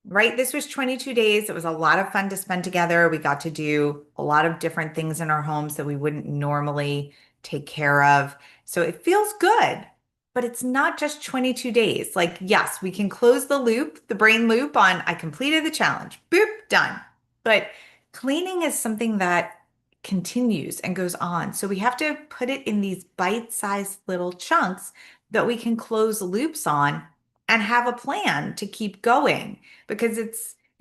right? This was 22 days. It was a lot of fun to spend together. We got to do a lot of different things in our homes that we wouldn't normally take care of. So it feels good, but it's not just 22 days. Like, yes, we can close the loop, the brain loop on I completed the challenge, boop, done. But cleaning is something that continues and goes on. So we have to put it in these bite-sized little chunks that we can close loops on and have a plan to keep going because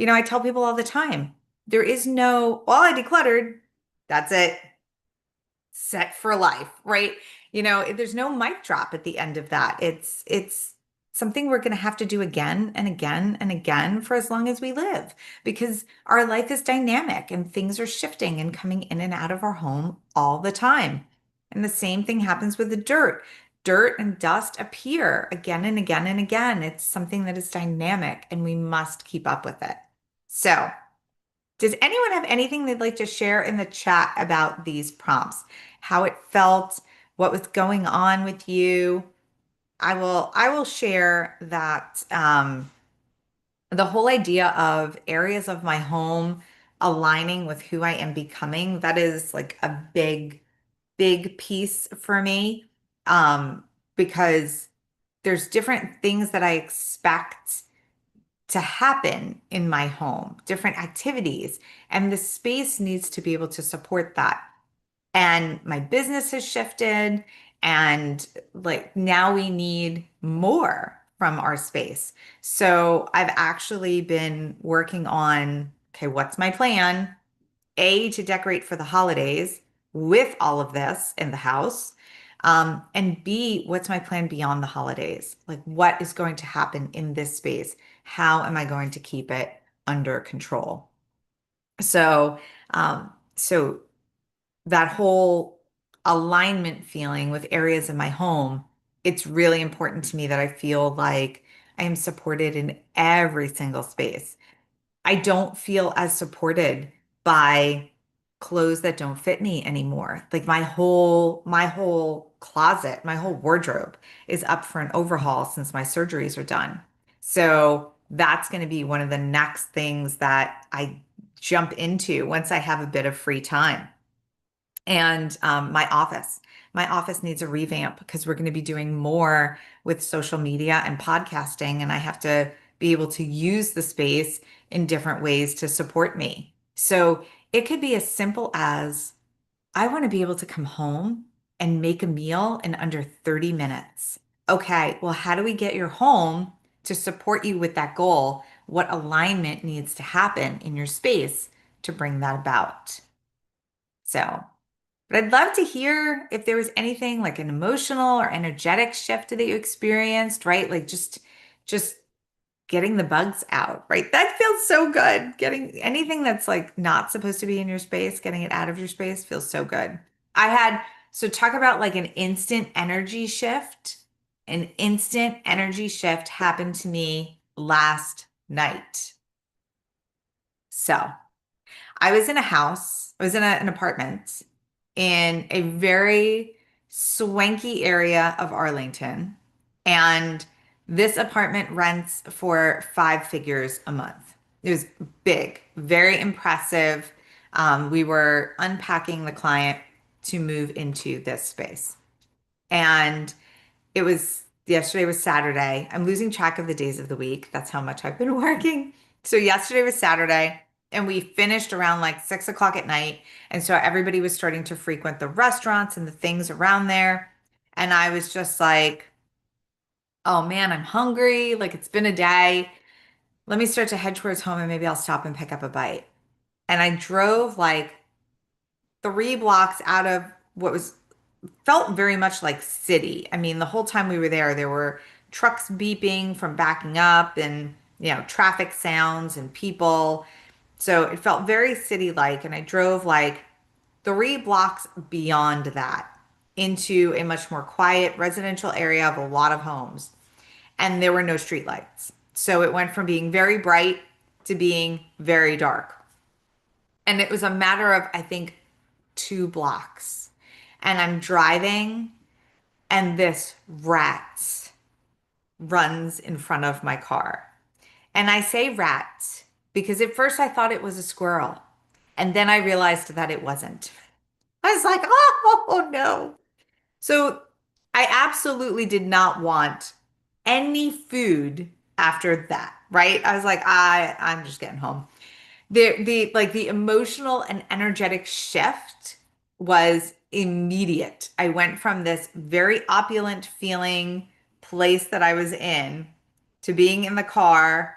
I tell people all the time, there is no, well, I decluttered, that's it, set for life, right? There's no mic drop at the end of that. It's something we're going to have to do again and again and again for as long as we live because our life is dynamic and things are shifting and coming in and out of our home all the time. And the same thing happens with the dirt. Dirt and dust appear again and again and again. It's something that is dynamic and we must keep up with it. So, does anyone have anything they'd like to share in the chat about these prompts? How it felt, what was going on with you? I will share that the whole idea of areas of my home aligning with who I am becoming, that is like a big piece for me. Because there's different things that I expect to happen in my home, different activities, and the space needs to be able to support that. And my business has shifted, and like now we need more from our space. So I've actually been working on, okay, what's my plan? A, to decorate for the holidays with all of this in the house. And B, what's my plan beyond the holidays? Like, what is going to happen in this space? How am I going to keep it under control? So that whole alignment feeling with areas in my home, it's really important to me that I feel like I am supported in every single space. I don't feel as supported by clothes that don't fit me anymore. Like my whole closet, my whole wardrobe is up for an overhaul since my surgeries are done. So that's going to be one of the next things that I jump into once I have a bit of free time. And my office needs a revamp because we're going to be doing more with social media and podcasting, and I have to be able to use the space in different ways to support me. So it could be as simple as I want to be able to come home and make a meal in under 30 minutes. Okay, well, how do we get your home to support you with that goal? What alignment needs to happen in your space to bring that about? So. But I'd love to hear if there was anything like an emotional or energetic shift that you experienced, right? Like just getting the bugs out, right? That feels so good. Getting anything that's like not supposed to be in your space, getting it out of your space feels so good. I had so talk about like an instant energy shift. An instant energy shift happened to me last night. So, I was in a house, I was in an apartment in a very swanky area of Arlington. And this apartment rents for 5 figures a month. It was big, very impressive. We were unpacking the client to move into this space. And yesterday was Saturday. I'm losing track of the days of the week. That's how much I've been working. So yesterday was Saturday and we finished around like 6 o'clock at night. And so everybody was starting to frequent the restaurants and the things around there. And I was just like, oh man, I'm hungry. Like it's been a day. Let me start to head towards home and maybe I'll stop and pick up a bite. And I drove like 3 blocks out of what was felt very much like city. I mean, the whole time we were there were trucks beeping from backing up and, traffic sounds and people. So it felt very city-like. And I drove like 3 blocks beyond that into a much more quiet residential area of a lot of homes, and there were no streetlights. So it went from being very bright to being very dark. And it was a matter of, I think, 2 blocks. And I'm driving, and this rat runs in front of my car. And I say rat because at first I thought it was a squirrel. And then I realized that it wasn't. I was like, oh no. So I absolutely did not want any food after that, right? I was like, I'm just getting home. The emotional and energetic shift was immediate. I went from this very opulent feeling place that I was in to being in the car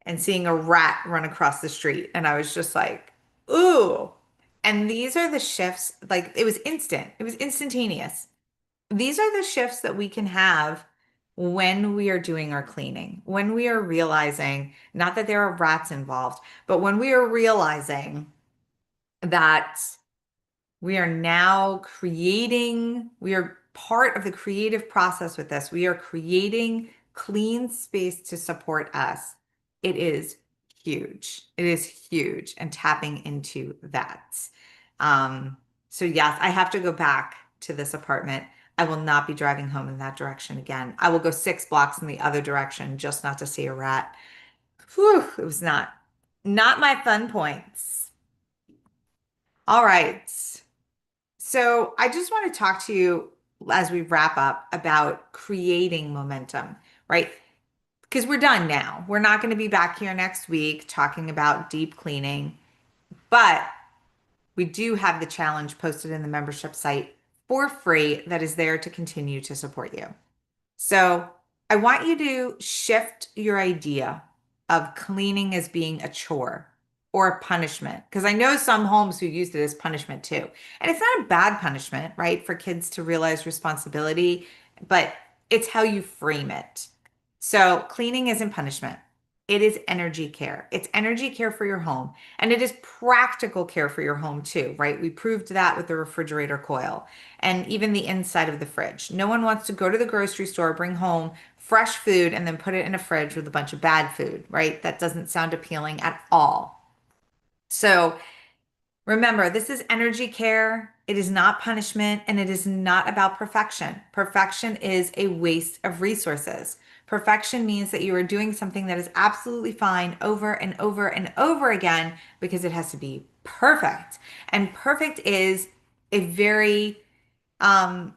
and seeing a rat run across the street. And I was just like, ooh. And these are the shifts, like it was instant, it was instantaneous. These are the shifts that we can have when we are doing our cleaning, when we are realizing, not that there are rats involved, but when we are realizing that we are now creating, we are part of the creative process with this. We are creating clean space to support us. It is huge. It is huge and tapping into that. Um, so yes, I have to go back to this apartment. I will not be driving home in that direction again. I will go 6 blocks in the other direction just not to see a rat. Whew, it was not my fun points. All right. So I just want to talk to you as we wrap up about creating momentum, right? Because we're done now. We're not going to be back here next week talking about deep cleaning, but we do have the challenge posted in the membership site for free that is there to continue to support you. So I want you to shift your idea of cleaning as being a chore or a punishment, because I know some homes who used it as punishment too. And it's not a bad punishment, right, for kids to realize responsibility, but it's how you frame it. So cleaning isn't punishment. It is energy care. It's energy care for your home. And it is practical care for your home too, right? We proved that with the refrigerator coil and even the inside of the fridge. No one wants to go to the grocery store, bring home fresh food, and then put it in a fridge with a bunch of bad food, right? That doesn't sound appealing at all. So remember, this is energy care. It is not punishment, and it is not about perfection. Perfection is a waste of resources. Perfection means that you are doing something that is absolutely fine over and over and over again because it has to be perfect. And perfect is a very um,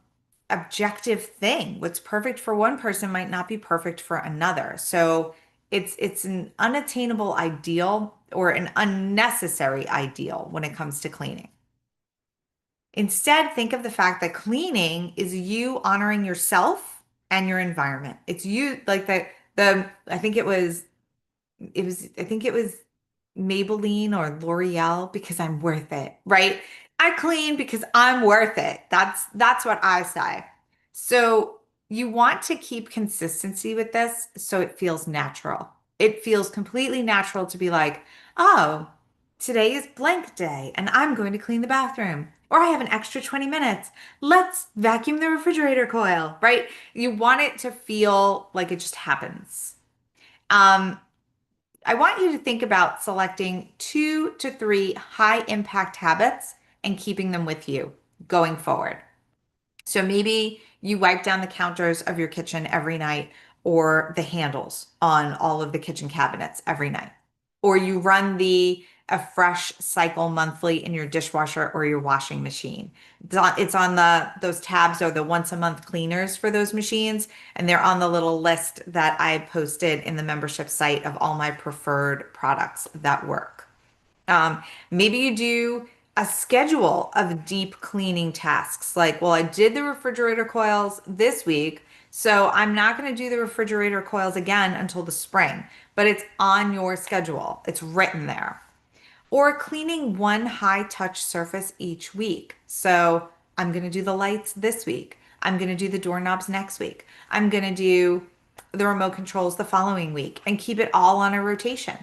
objective thing. What's perfect for one person might not be perfect for another. So it's an unattainable ideal or an unnecessary ideal when it comes to cleaning. Instead, think of the fact that cleaning is you honoring yourself and your environment. It's you like the I think I think it was Maybelline or L'Oreal because I'm worth it, right? I clean because I'm worth it. That's what I say. So you want to keep consistency with this so it feels natural. It feels completely natural to be like, oh, today is blank day and I'm going to clean the bathroom. Or I have an extra 20 minutes. Let's vacuum the refrigerator coil, right? You want it to feel like it just happens. Um, I want you to think about selecting 2 to 3 high impact habits and keeping them with you going forward. So maybe you wipe down the counters of your kitchen every night or the handles on all of the kitchen cabinets every night. Or you run the a fresh cycle monthly in your dishwasher or your washing machine. It's on the those tabs are the once a month cleaners for those machines, and they're on the little list that I posted in the membership site of all my preferred products that work. Maybe you do a schedule of deep cleaning tasks. Like, well, I did the refrigerator coils this week, so I'm not going to do the refrigerator coils again until the spring, but it's on your schedule. It's written there. Or cleaning one high touch surface each week. So I'm going to do the lights this week. I'm going to do the doorknobs next week. I'm going to do the remote controls the following week and keep it all on a rotation.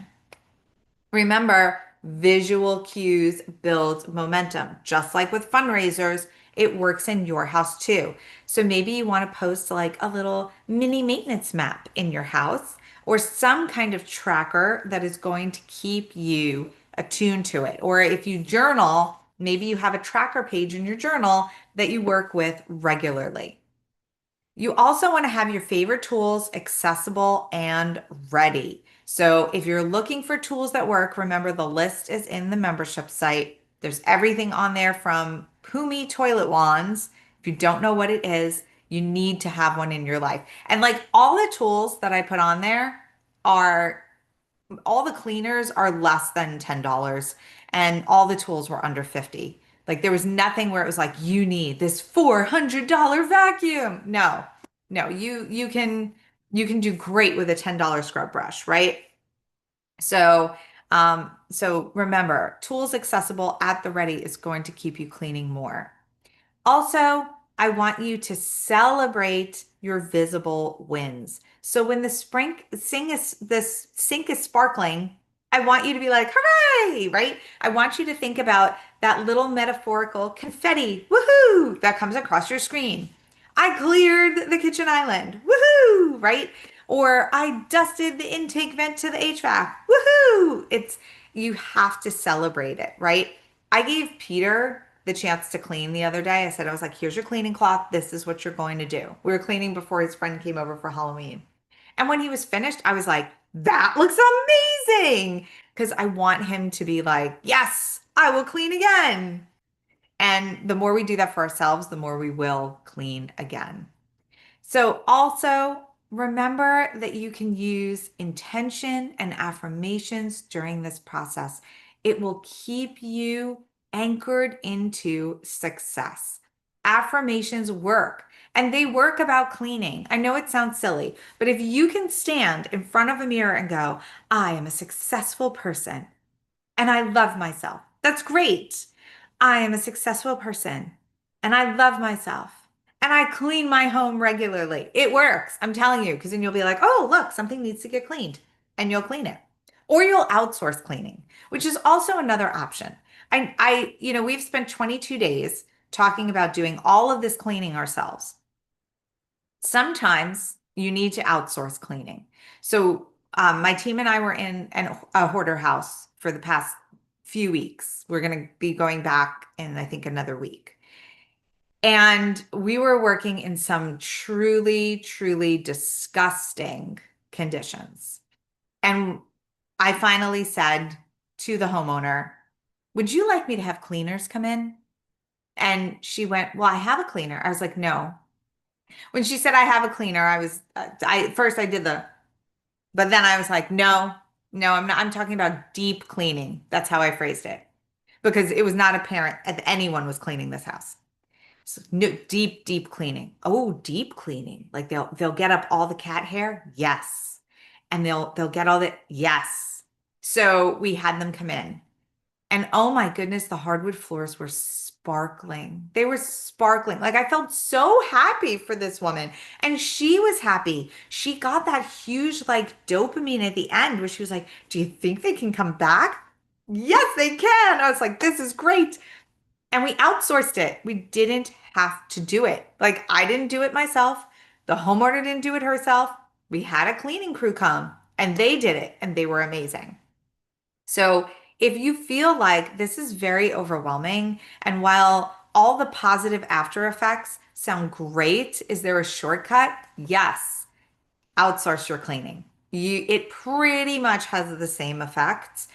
Remember, visual cues build momentum. Just like with fundraisers, it works in your house too. So maybe you want to post like a little mini maintenance map in your house or some kind of tracker that is going to keep you attuned to it. Or if you journal, maybe you have a tracker page in your journal that you work with regularly. You also want to have your favorite tools accessible and ready. So if you're looking for tools that work, remember the list is in the membership site. There's everything on there from Pumi toilet wands. If you don't know what it is, you need to have one in your life. And like all the tools that I put on there are all the cleaners are less than $10 and all the tools were under 50. Like there was nothing where it was like you need this $400 vacuum. No. No, you can do great with a $10 scrub brush, right? So remember, tools accessible at the ready is going to keep you cleaning more. Also, I want you to celebrate your visible wins. So when this sink is sparkling, I want you to be like, hooray, right? I want you to think about that little metaphorical confetti, woohoo, that comes across your screen. I cleared the kitchen island, woohoo, right? Or I dusted the intake vent to the HVAC, woohoo. You have to celebrate it, right? I gave Peter the chance to clean the other day. I was like, here's your cleaning cloth. This is what you're going to do. We were cleaning before his friend came over for Halloween. And when he was finished, I was like, that looks amazing. Because I want him to be like, yes, I will clean again. And the more we do that for ourselves, the more we will clean again. So also remember that you can use intention and affirmations during this process. It will keep you anchored into success. Affirmations work and they work about cleaning. I know it sounds silly, but if you can stand in front of a mirror and go, I am a successful person and I love myself. That's great. I am a successful person and I love myself and I clean my home regularly. It works. I'm telling you, because then you'll be like, oh, look, something needs to get cleaned and you'll clean it. Or you'll outsource cleaning, which is also another option. We've spent 22 days talking about doing all of this cleaning ourselves. Sometimes you need to outsource cleaning. So my team and I were in a hoarder house for the past few weeks. We're going to be going back in, I think, another week. And we were working in some truly, truly disgusting conditions. And I finally said to the homeowner, would you like me to have cleaners come in? And she went, well, I have a cleaner. I was like, no. When she said I have a cleaner, I did but then I was like, no, no, I'm not. I'm talking about deep cleaning. That's how I phrased it because it was not apparent that anyone was cleaning this house. So, no, deep, deep cleaning. Oh, deep cleaning. Like they'll get up all the cat hair. Yes. And they'll get all the, yes. So we had them come in. And oh my goodness, the hardwood floors were sparkling. They were sparkling. Like I felt so happy for this woman. And she was happy. She got that huge like dopamine at the end where she was like, do you think they can come back? Yes, they can. I was like, this is great. And we outsourced it. We didn't have to do it. Like I didn't do it myself. The homeowner didn't do it herself. We had a cleaning crew come and they did it and they were amazing. So if you feel like this is very overwhelming, and while all the positive after effects sound great, is there a shortcut? Yes, outsource your cleaning. It pretty much has the same effects.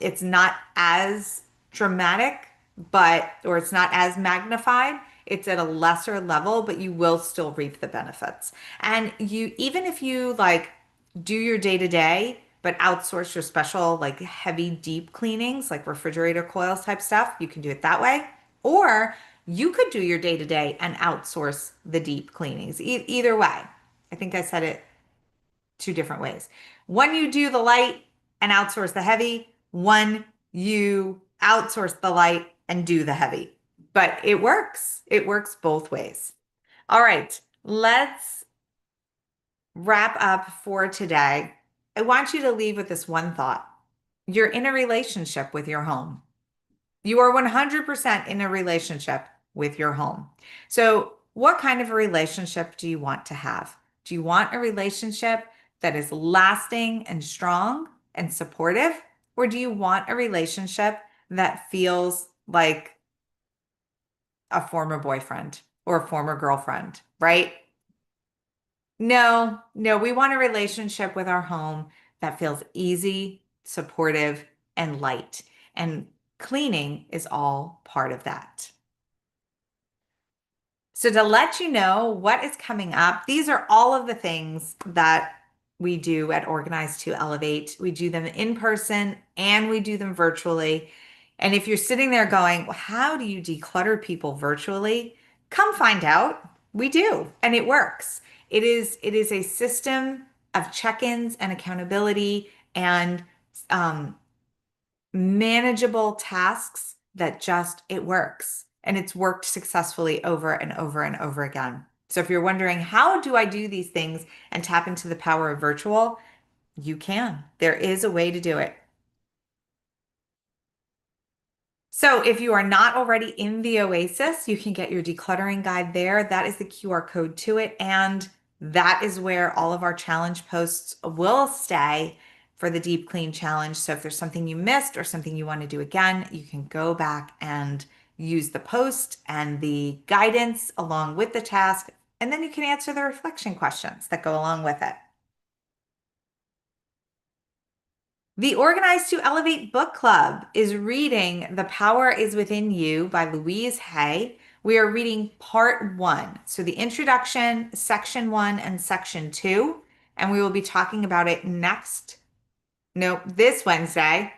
It's not as dramatic, or it's not as magnified. It's at a lesser level, but you will still reap the benefits. And even if you like do your day to day, but outsource your special, like heavy, deep cleanings, like refrigerator coils type stuff, you can do it that way. Or you could do your day to day and outsource the deep cleanings. Either way, I think I said it two different ways. One, you do the light and outsource the heavy. One, you outsource the light and do the heavy. But it works. It works both ways. All right, let's wrap up for today. I want you to leave with this one thought. You're in a relationship with your home. You are 100% in a relationship with your home. So, what kind of a relationship do you want to have? Do you want a relationship that is lasting and strong and supportive? Or do you want a relationship that feels like a former boyfriend or a former girlfriend, right? No, no, we want a relationship with our home that feels easy, supportive, and light. And cleaning is all part of that. So, to let you know what is coming up, these are all of the things that we do at Organize to Elevate. We do them in person and we do them virtually. And if you're sitting there going, well, how do you declutter people virtually? Come find out. We do, and it works. It is a system of check-ins and accountability and um, manageable tasks that just it works. And it's worked successfully over and over and over again. So if you're wondering, how do I do these things and tap into the power of virtual? You can. There is a way to do it. So if you are not already in the Oasis, you can get your decluttering guide there. That is the QR code to it. And that is where all of our challenge posts will stay for the deep clean challenge. So if there's something you missed or something you want to do again, you can go back and use the post and the guidance along with the task. And then you can answer the reflection questions that go along with it. The Organize to Elevate book club is reading The Power is Within You by Louise Hay. We are reading part one. So the introduction, section one, and section two. And we will be talking about it this Wednesday.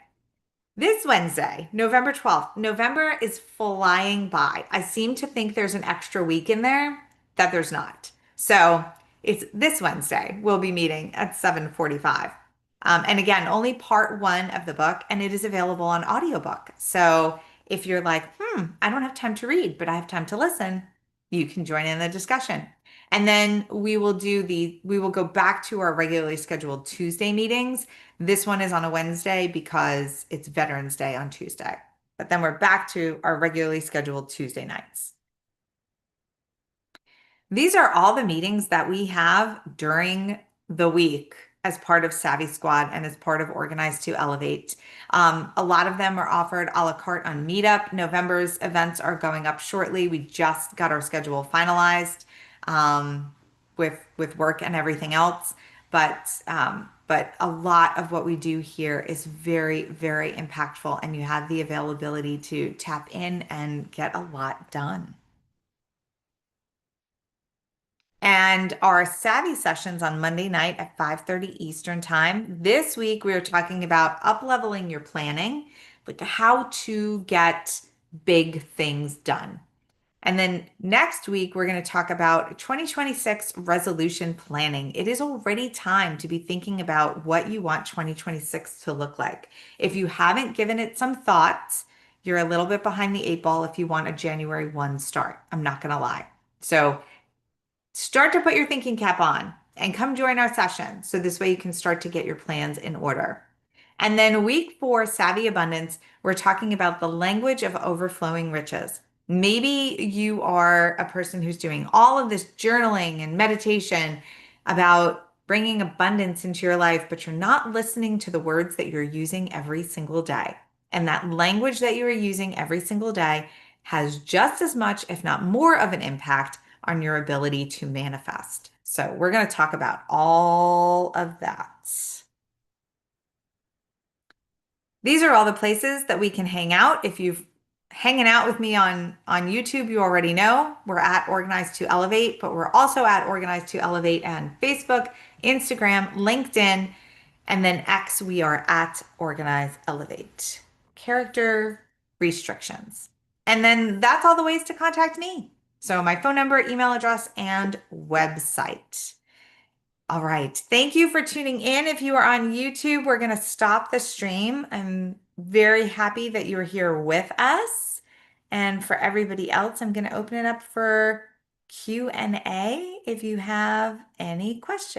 This Wednesday, November 12th. November is flying by. I seem to think there's an extra week in there that there's not. So it's this Wednesday. We'll be meeting at 7:45. And again, only part one of the book, and it is available on audiobook. So if you're like, I don't have time to read, but I have time to listen, you can join in the discussion. And then we will go back to our regularly scheduled Tuesday meetings. This one is on a Wednesday because it's Veterans Day on Tuesday. But then we're back to our regularly scheduled Tuesday nights. These are all the meetings that we have during the week as part of Savvy Squad and as part of Organized to Elevate. A lot of them are offered a la carte on Meetup. November's events are going up shortly. We just got our schedule finalized with work and everything else. But a lot of what we do here is very, very impactful, and you have the availability to tap in and get a lot done. And our Savvy sessions on Monday night at 5:30 Eastern Time. This week, we are talking about up-leveling your planning, like how to get big things done. And then next week, we're going to talk about 2026 resolution planning. It is already time to be thinking about what you want 2026 to look like. If you haven't given it some thoughts, you're a little bit behind the eight ball if you want a January 1 start. I'm not going to lie. So start to put your thinking cap on and come join our session. So this way you can start to get your plans in order. And then week 4, Savvy Abundance, we're talking about the language of overflowing riches. Maybe you are a person who's doing all of this journaling and meditation about bringing abundance into your life, but you're not listening to the words that you're using every single day. And that language that you are using every single day has just as much, if not more, of an impact on your ability to manifest. So we're going to talk about all of that. These are all the places that we can hang out. If you've hanging out with me on YouTube, you already know we're at Organized to Elevate, but we're also at Organized to Elevate and Facebook, Instagram, LinkedIn, and then X, we are at Organize Elevate. Character restrictions. And then that's all the ways to contact me. So my phone number, email address, and website. All right. Thank you for tuning in. If you are on YouTube, we're going to stop the stream. I'm very happy that you're here with us. And for everybody else, I'm going to open it up for Q&A if you have any questions.